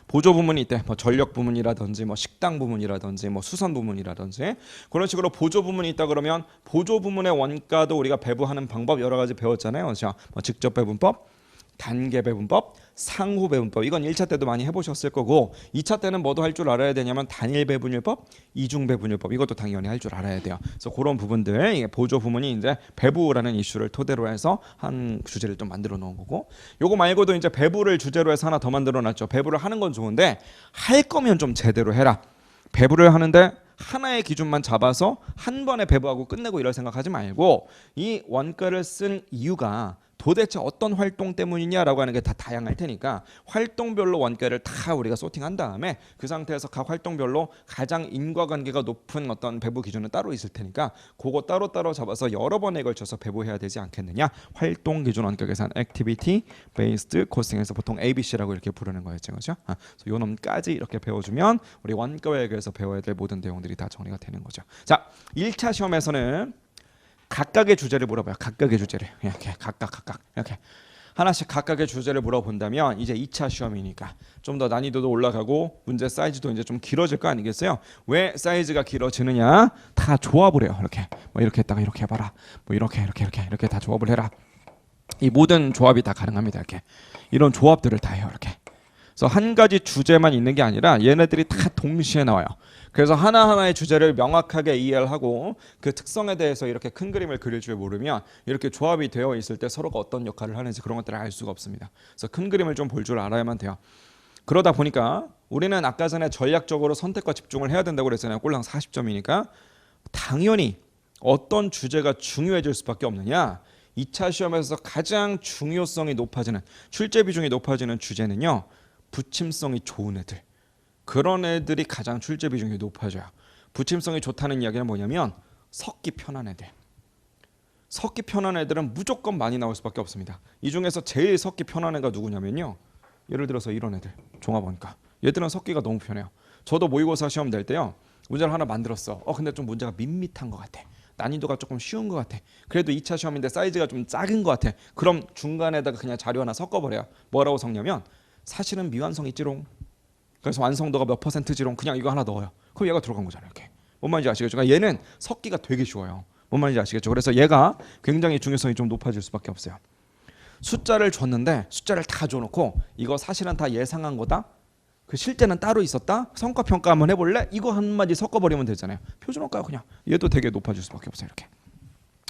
보조 부문이 있대. 뭐 전력 부문이라든지 뭐 식당 부문이라든지 뭐 수선 부문이라든지 그런 식으로 보조 부문이 있다 그러면 보조 부문의 원가도 우리가 배부하는 방법 여러 가지 배웠잖아요. 자, 뭐 직접 배분법, 단계 배분법, 상호 배분법. 이건 1차 때도 많이 해보셨을 거고 2차 때는 뭐도 할 줄 알아야 되냐면 단일 배분율법, 이중 배분율법 이것도 당연히 할 줄 알아야 돼요. 그래서 그런 부분들 이게 보조 부문이 이제 배부라는 이슈를 토대로 해서 한 주제를 좀 만들어 놓은 거고 요거 말고도 이제 배부를 주제로 해서 하나 더 만들어 놨죠. 배부를 하는 건 좋은데 할 거면 좀 제대로 해라. 배부를 하는데 하나의 기준만 잡아서 한 번에 배부하고 끝내고 이럴 생각하지 말고 이 원가를 쓴 이유가 도대체 어떤 활동 때문이냐라고 하는 게 다 다양할 테니까 활동별로 원가를 다 우리가 소팅한 다음에 그 상태에서 각 활동별로 가장 인과관계가 높은 어떤 배부 기준은 따로 있을 테니까 그거 따로따로 잡아서 여러 번에 걸쳐서 배부해야 되지 않겠느냐. 활동 기준 원가 계산 Activity Based Costing에서 보통 ABC라고 이렇게 부르는 거였죠, 그렇죠? 그래서 요 놈까지 이렇게 배워주면 우리 원가 회계에서 배워야 될 모든 내용들이 다 정리가 되는 거죠. 자, 1차 시험에서는 각각의 주제를 물어봐요. 각각의 주제를 이렇게 각각 이렇게 하나씩 각각의 주제를 물어본다면 이제 2차 시험이니까 좀 더 난이도도 올라가고 문제 사이즈도 이제 좀 길어질 거 아니겠어요? 왜 사이즈가 길어지느냐? 다 조합을 해요. 이렇게 뭐 이렇게 했다가 이렇게 해봐라. 뭐 이렇게 다 조합을 해라. 이 모든 조합이 다 가능합니다. 이렇게 이런 조합들을 다 해요. 이렇게. 그래서 한 가지 주제만 있는 게 아니라 얘네들이 다 동시에 나와요. 그래서 하나하나의 주제를 명확하게 이해를 하고 그 특성에 대해서 이렇게 큰 그림을 그릴 줄 모르면 이렇게 조합이 되어 있을 때 서로가 어떤 역할을 하는지 그런 것들을 알 수가 없습니다. 그래서 큰 그림을 좀 볼 줄 알아야만 돼요. 그러다 보니까 우리는 아까 전에 전략적으로 선택과 집중을 해야 된다고 그랬잖아요. 꼴랑 40점이니까 당연히 어떤 주제가 중요해질 수밖에 없느냐. 2차 시험에서 가장 중요성이 높아지는 출제 비중이 높아지는 주제는요. 붙임성이 좋은 애들. 그런 애들이 가장 출제 비중이 높아져요. 붙임성이 좋다는 이야기는 뭐냐면 섞기 편한 애들. 섞기 편한 애들은 무조건 많이 나올 수밖에 없습니다. 이 중에서 제일 섞기 편한 애가 누구냐면요. 예를 들어서 이런 애들. 종합원과. 얘들은 섞기가 너무 편해요. 저도 모의고사 시험 낼 때요. 문제를 하나 만들었어. 근데 좀 문제가 밋밋한 것 같아. 난이도가 조금 쉬운 것 같아. 그래도 2차 시험인데 사이즈가 좀 작은 것 같아. 그럼 중간에다가 그냥 자료 하나 섞어버려요. 뭐라고 섞냐면 사실은 미완성 있지롱. 그래서 완성도가 몇 %지롱 그냥 이거 하나 넣어요. 그럼 얘가 들어간 거잖아요. 이렇게. 뭔 말인지 아시겠죠? 그러니까 얘는 섞기가 되게 쉬워요. 뭔 말인지 아시겠죠? 그래서 얘가 굉장히 중요성이 좀 높아질 수밖에 없어요. 숫자를 줬는데 숫자를 다 줘놓고 이거 사실은 다 예상한 거다. 그 실제는 따로 있었다. 성과 평가 한번 해볼래? 이거 한마디 섞어버리면 되잖아요. 표준어가요 그냥. 얘도 되게 높아질 수밖에 없어요.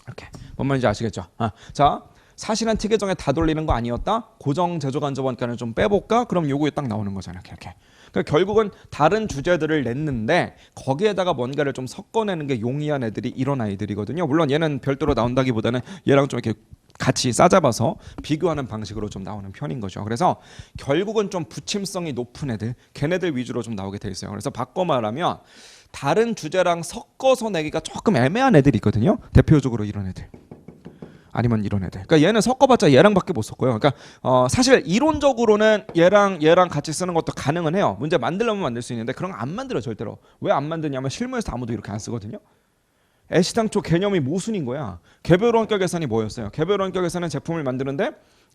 이렇게. 뭔 말인지 아시겠죠? 자. 사실은 티계정에 다 돌리는 거 아니었다. 고정 제조 간접원가는 좀 빼볼까? 그럼 요거 딱 나오는 거잖아요. 이렇게. 그러니까 결국은 다른 주제들을 냈는데 거기에다가 뭔가를 좀 섞어내는 게 용이한 애들이 이런 아이들이거든요. 물론 얘는 별도로 나온다기보다는 얘랑 좀 이렇게 같이 싸잡아서 비교하는 방식으로 좀 나오는 편인 거죠. 그래서 결국은 좀 붙임성이 높은 애들, 걔네들 위주로 좀 나오게 돼 있어요. 그래서 바꿔 말하면 다른 주제랑 섞어서 내기가 조금 애매한 애들이 있거든요. 대표적으로 이런 애들. 아니면 이런 애들. 그러니까 얘는 섞어봤자 얘랑밖에 못 섞어요. 그러니까 사실 이론적으로는 얘랑 같이 쓰는 것도 가능은 해요. 문제 만들려면 만들 수 있는데 그런 거 안 만들어 절대로. 왜 안 만드냐면 실무에서 아무도 이렇게 안 쓰거든요. 애시당초 개념이 모순인 거야. 개별 원가 계산이 뭐였어요? 개별 원가 계산은 제품을 만드는데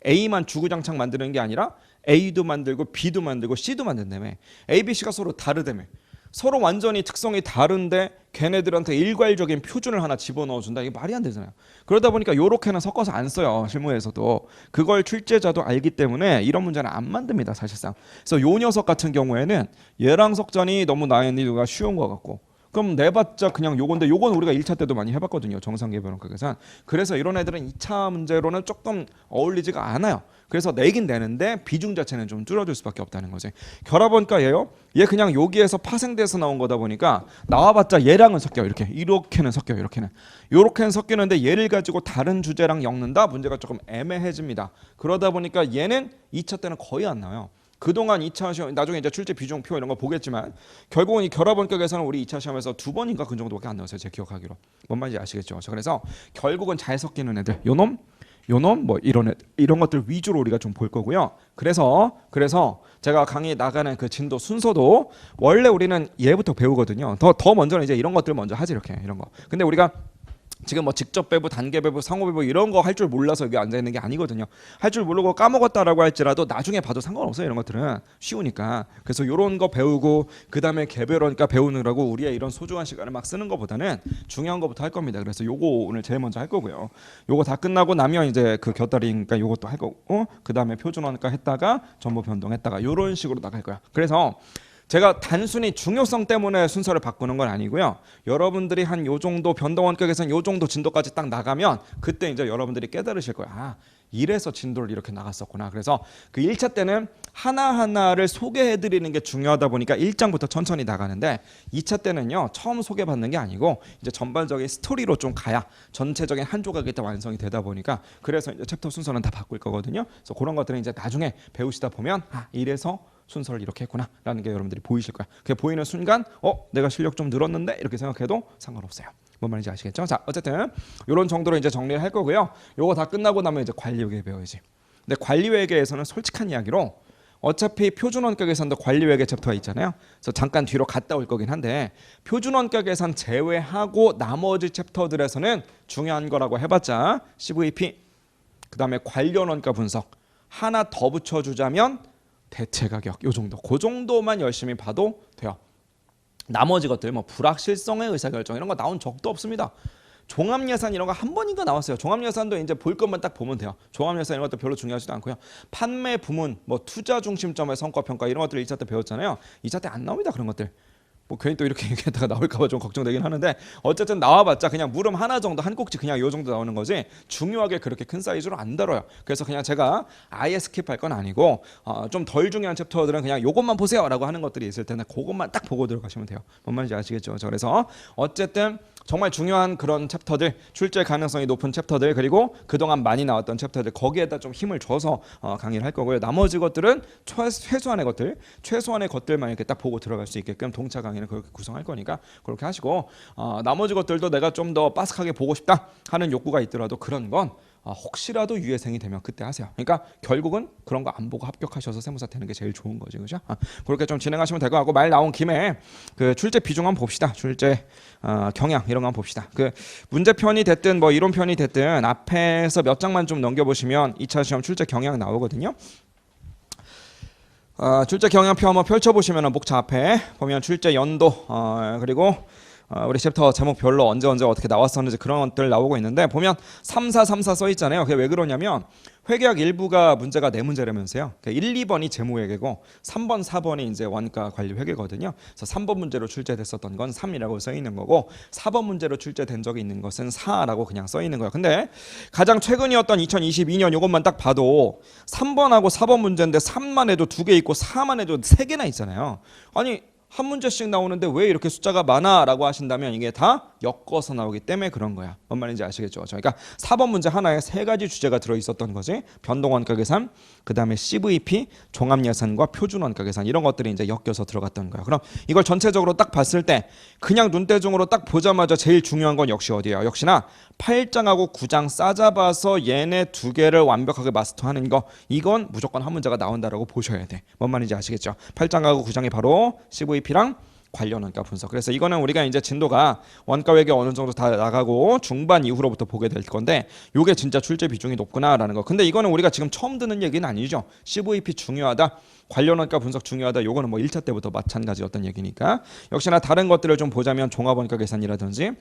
A만 주구장창 만드는 게 아니라 A도 만들고 B도 만들고 C도 만든다며. A, B, C가 서로 다르다며. 서로 완전히 특성이 다른데 걔네들한테 일괄적인 표준을 하나 집어넣어준다. 이게 말이 안 되잖아요. 그러다 보니까 요렇게는 섞어서 안 써요. 실무에서도. 그걸 출제자도 알기 때문에 이런 문제는 안 만듭니다. 사실상. 그래서 요 녀석 같은 경우에는 얘랑 섞자니 너무 난이도가 쉬운 것 같고 그럼 내봤자 그냥 요건데 요건 우리가 1차 때도 많이 해봤거든요. 정상개별원가 계산. 그래서 이런 애들은 2차 문제로는 조금 어울리지가 않아요. 그래서 내긴 내는데 비중 자체는 좀 줄어들 수밖에 없다는 거지. 결합원가예요. 얘 그냥 여기에서 파생돼서 나온 거다 보니까 나와봤자 얘랑은 섞여요. 이렇게는 섞여요. 이렇게는 섞이는데 얘를 가지고 다른 주제랑 엮는다? 문제가 조금 애매해집니다. 그러다 보니까 얘는 2차 때는 거의 안 나와요. 그동안 2차 시험 나중에 이제 출제 비중표 이런 거 보겠지만 결국은 이 결합원가 계산은 우리 2차 시험에서 2번인가 그 정도밖에 안 나왔어요. 제 기억하기로. 뭔 말인지 아시겠죠? 그래서 결국은 잘 섞이는 애들 요놈 뭐 이런 것들 위주로 우리가 좀 볼 거고요. 그래서 제가 강의 나가는 그 진도 순서도 원래 우리는 얘부터 배우거든요. 더 먼저는 이제 이런 것들 먼저 하지 이런 거. 근데 우리가 지금 뭐 직접 배부, 단계 배부, 상호 배부 이런 거 할 줄 몰라서 여기 앉아 있는 게 아니거든요. 할 줄 모르고 까먹었다라고 할지라도 나중에 봐도 상관없어요. 이런 것들은 쉬우니까. 그래서 이런 거 배우고 그다음에 개별원가 배우느라고 우리의 이런 소중한 시간을 막 쓰는 것보다는 중요한 것부터 할 겁니다. 그래서 요거 오늘 제일 먼저 할 거고요. 요거 다 끝나고 나면 이제 그 곁다리니까 요것도 할 거고 그다음에 표준원가 했다가 전부 변동했다가 요런 식으로 나갈 거야. 그래서 제가 단순히 중요성 때문에 순서를 바꾸는 건 아니고요. 여러분들이 한 요 정도 변동원격에서는 요 정도 진도까지 딱 나가면 그때 이제 여러분들이 깨달으실 거야. 이래서 진도를 이렇게 나갔었구나. 그래서 그 1차 때는 하나하나를 소개해드리는 게 중요하다 보니까 1장부터 천천히 나가는데 2차 때는요. 처음 소개받는 게 아니고 이제 전반적인 스토리로 좀 가야 전체적인 한 조각이 다 완성이 되다 보니까 그래서 이제 챕터 순서는 다 바꿀 거거든요. 그래서 그런 것들은 이제 나중에 배우시다 보면 이래서 순서를 이렇게 했구나라는 게 여러분들이 보이실 거야. 그게 보이는 순간 내가 실력 좀 늘었는데 이렇게 생각해도 상관없어요. 뭔 말인지 아시겠죠? 자, 어쨌든 이런 정도로 이제 정리를 할 거고요. 요거 다 끝나고 나면 이제 관리회계 배워야지. 근데 관리회계에서는 솔직한 이야기로 어차피 표준원가 계산도 관리회계 챕터가 있잖아요. 그래서 잠깐 뒤로 갔다 올 거긴 한데 표준원가 계산 제외하고 나머지 챕터들에서는 중요한 거라고 해봤자 CVP, 그 다음에 관련 원가 분석 하나 더 붙여주자면 대체가격 요 정도, 그 정도만 열심히 봐도 돼요. 나머지 것들 뭐 불확실성의 의사결정 이런 거 나온 적도 없습니다. 종합예산 이런 거 한 번인가 나왔어요. 종합예산도 이제 볼 것만 딱 보면 돼요. 종합예산 이런 것도 별로 중요하지도 않고요. 판매 부문, 뭐 투자 중심점의 성과평가 이런 것들을 2차 때 배웠잖아요. 2차 때 안 나옵니다. 그런 것들. 뭐 괜히 또 이렇게 얘기하다가 나올까봐 좀 걱정되긴 하는데 어쨌든 나와봤자 그냥 물음 하나 정도 한 꼭지 그냥 요 정도 나오는 거지 중요하게 그렇게 큰 사이즈로 안 다뤄요. 그래서 그냥 제가 아예 스킵할 건 아니고 좀 덜 중요한 챕터들은 그냥 요것만 보세요라고 하는 것들이 있을 텐데 그것만 딱 보고 들어가시면 돼요. 뭔 말인지 아시겠죠? 그래서 어쨌든 정말 중요한 그런 챕터들, 출제 가능성이 높은 챕터들, 그리고 그동안 많이 나왔던 챕터들 거기에다 좀 힘을 줘서 강의를 할 거고요. 나머지 것들은 최소한의 것들만 이렇게 딱 보고 들어갈 수 있게끔 동차 강의는 그렇게 구성할 거니까 그렇게 하시고 나머지 것들도 내가 좀 더 빠삭하게 보고 싶다 하는 욕구가 있더라도 그런 건 혹시라도 유예생이 되면 그때 하세요. 그러니까 결국은 그런 거 안 보고 합격하셔서 세무사 되는 게 제일 좋은 거죠, 그죠? 그렇게 좀 진행하시면 될 것 같고 말 나온 김에 그 출제 비중 한번 봅시다. 출제 경향 이런 거 한번 봅시다. 그 문제편이 됐든 뭐 이론편이 됐든 앞에서 몇 장만 좀 넘겨보시면 2차 시험 출제 경향 나오거든요. 출제 경향표 한번 펼쳐보시면 목차 앞에 보면 출제 연도 그리고 우리 챕터 제목별로 언제 어떻게 나왔었는지 그런 것들 나오고 있는데 보면 3434 써 있잖아요. 그게 왜 그러냐면 회계학 일부가 문제가 4문제라면서요. 1, 2번이 재무회계고 3번, 4번이 이제 원가 관리 회계거든요. 그래서 3번 문제로 출제됐었던 건 3이라고 써 있는 거고 4번 문제로 출제된 적이 있는 것은 4라고 그냥 써 있는 거예요. 근데 가장 최근이었던 2022년 이것만 딱 봐도 3번하고 4번 문제인데 3만 해도 2개 있고 4만 해도 3개나 있잖아요. 아니 한 문제씩 나오는데 왜 이렇게 숫자가 많아? 라고 하신다면 이게 다 엮어서 나오기 때문에 그런 거야. 뭔 말인지 아시겠죠? 그러니까 4번 문제 하나에 3가지 주제가 들어있었던 거지. 변동원가 계산, 그 다음에 CVP, 종합예산과 표준원가 계산 이런 것들이 이제 엮여서 들어갔던 거야. 그럼 이걸 전체적으로 딱 봤을 때 그냥 눈대중으로 딱 보자마자 제일 중요한 건 역시 어디예요? 역시나 8장하고 9장 싸잡아서 얘네 2개를 완벽하게 마스터하는 거 이건 무조건 한 문제가 나온다라고 보셔야 돼. 뭔 말인지 아시겠죠? 8장하고 9장이 바로 CVP랑 관련 원가 분석. 그래서 이거는 우리가 이제 진도가 원가 회계 어느 정도 다 나가고 중반 이후로부터 보게 될 건데 이게 진짜 출제 비중이 높구나라는 거. 근데 이거는 우리가 지금 처음 듣는 얘기는 아니죠. CVP 중요하다. 관련 원가 분석 중요하다. 요거는 뭐 1차 때부터 마찬가지였던 얘기니까. 역시나 다른 것들을 좀 보자면 종합 원가 계산이라든지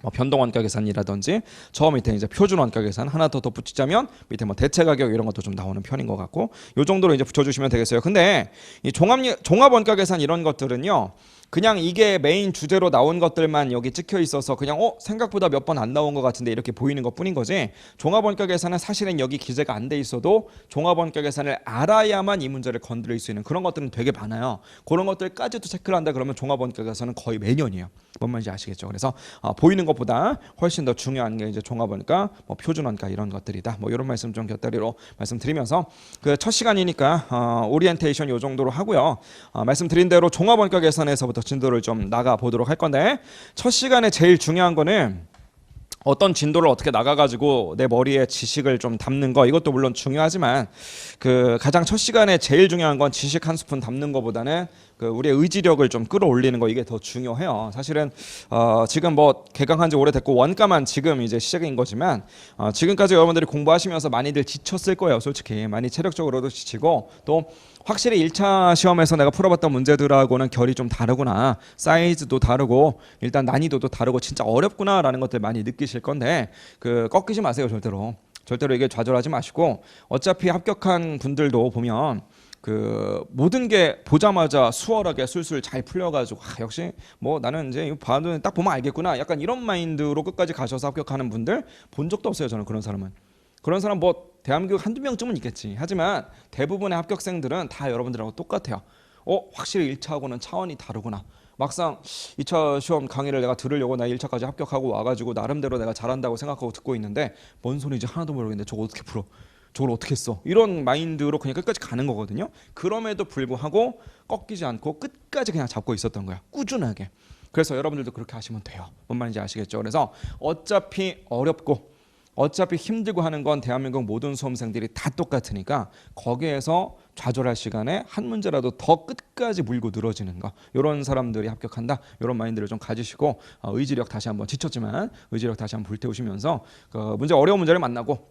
뭐 변동원가 계산이라든지 저 밑에 이제 표준원가 계산 하나 더 덧붙이자면 밑에 뭐 대체가격 이런 것도 좀 나오는 편인 것 같고 요 정도로 이제 붙여주시면 되겠어요. 근데 이 종합원가 계산 이런 것들은요 그냥 이게 메인 주제로 나온 것들만 여기 찍혀 있어서 그냥 생각보다 몇 번 안 나온 것 같은데 이렇게 보이는 것 뿐인 거지. 종합원가 계산은 사실은 여기 기재가 안 돼 있어도 종합원가 계산을 알아야만 이 문제를 건드릴 수 있는 그런 것들은 되게 많아요. 그런 것들까지도 체크를 한다 그러면 종합원가 계산은 거의 매년이에요. 뭔 말인지 아시겠죠? 그래서 보이는 것보다 훨씬 더 중요한 게 이제 종합원가, 뭐 표준원가 이런 것들이다. 뭐 이런 말씀 좀 곁다리로 말씀드리면서 그 첫 시간이니까 오리엔테이션 요 정도로 하고요. 말씀드린 대로 종합원가 계산에서부터 진도를 좀 나가 보도록 할 건데 첫 시간에 제일 중요한 거는 어떤 진도를 어떻게 나가가지고 내 머리에 지식을 좀 담는 거 이것도 물론 중요하지만 그 가장 첫 시간에 제일 중요한 건 지식 한 스푼 담는 거보다는 그 우리의 의지력을 좀 끌어올리는 거 이게 더 중요해요. 사실은 지금 뭐 개강한 지 오래됐고 원가만 지금 이제 시작인 거지만 지금까지 여러분들이 공부하시면서 많이들 지쳤을 거예요. 솔직히 많이 체력적으로도 지치고 또 확실히 1차 시험에서 내가 풀어봤던 문제들하고는 결이 좀 다르구나. 사이즈도 다르고 일단 난이도도 다르고 진짜 어렵구나라는 것들 많이 느끼실 건데 그 꺾이지 마세요. 절대로 이게 좌절하지 마시고 어차피 합격한 분들도 보면 그 모든 게 보자마자 수월하게 술술 잘 풀려가지고 역시 뭐 나는 이제 이거 봐도 딱 보면 알겠구나 약간 이런 마인드로 끝까지 가셔서 합격하는 분들 본 적도 없어요. 저는 그런 사람은. 그런 사람 뭐 대한민국 한두 명쯤은 있겠지. 하지만 대부분의 합격생들은 다 여러분들하고 똑같아요. 확실히 1차하고는 차원이 다르구나. 막상 2차 시험 강의를 내가 들으려고 나 1차까지 합격하고 와가지고 나름대로 내가 잘한다고 생각하고 듣고 있는데 뭔 소리인지 하나도 모르겠는데 저거 어떻게 풀어? 저걸 어떻게 써? 이런 마인드로 그냥 끝까지 가는 거거든요. 그럼에도 불구하고 꺾이지 않고 끝까지 그냥 잡고 있었던 거야. 꾸준하게. 그래서 여러분들도 그렇게 하시면 돼요. 뭔 말인지 아시겠죠? 그래서 어차피 어렵고 어차피 힘들고 하는 건 대한민국 모든 수험생들이 다 똑같으니까 거기에서 좌절할 시간에 한 문제라도 더 끝까지 물고 늘어지는 거, 이런 사람들이 합격한다, 이런 마인드를 좀 가지시고 의지력 다시 한번, 지쳤지만 의지력 다시 한번 불태우시면서 그 어려운 문제를 만나고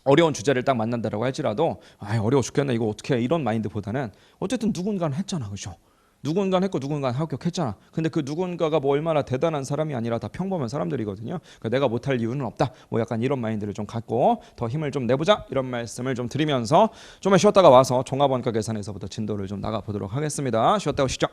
어려운 주제를 딱 만난다라고 할지라도 어려워 죽겠네 이거 어떻게 해, 이런 마인드보다는 어쨌든 누군가는 했잖아, 그죠? 누군가는 했고 누군가는 합격했잖아. 근데 그 누군가가 뭐 얼마나 대단한 사람이 아니라 다 평범한 사람들이거든요. 그러니까 내가 못할 이유는 없다, 뭐 약간 이런 마인드를 좀 갖고 더 힘을 좀 내보자, 이런 말씀을 좀 드리면서 좀만 쉬었다가 와서 종합원가 계산에서부터 진도를 좀 나가 보도록 하겠습니다. 쉬었다 오시죠.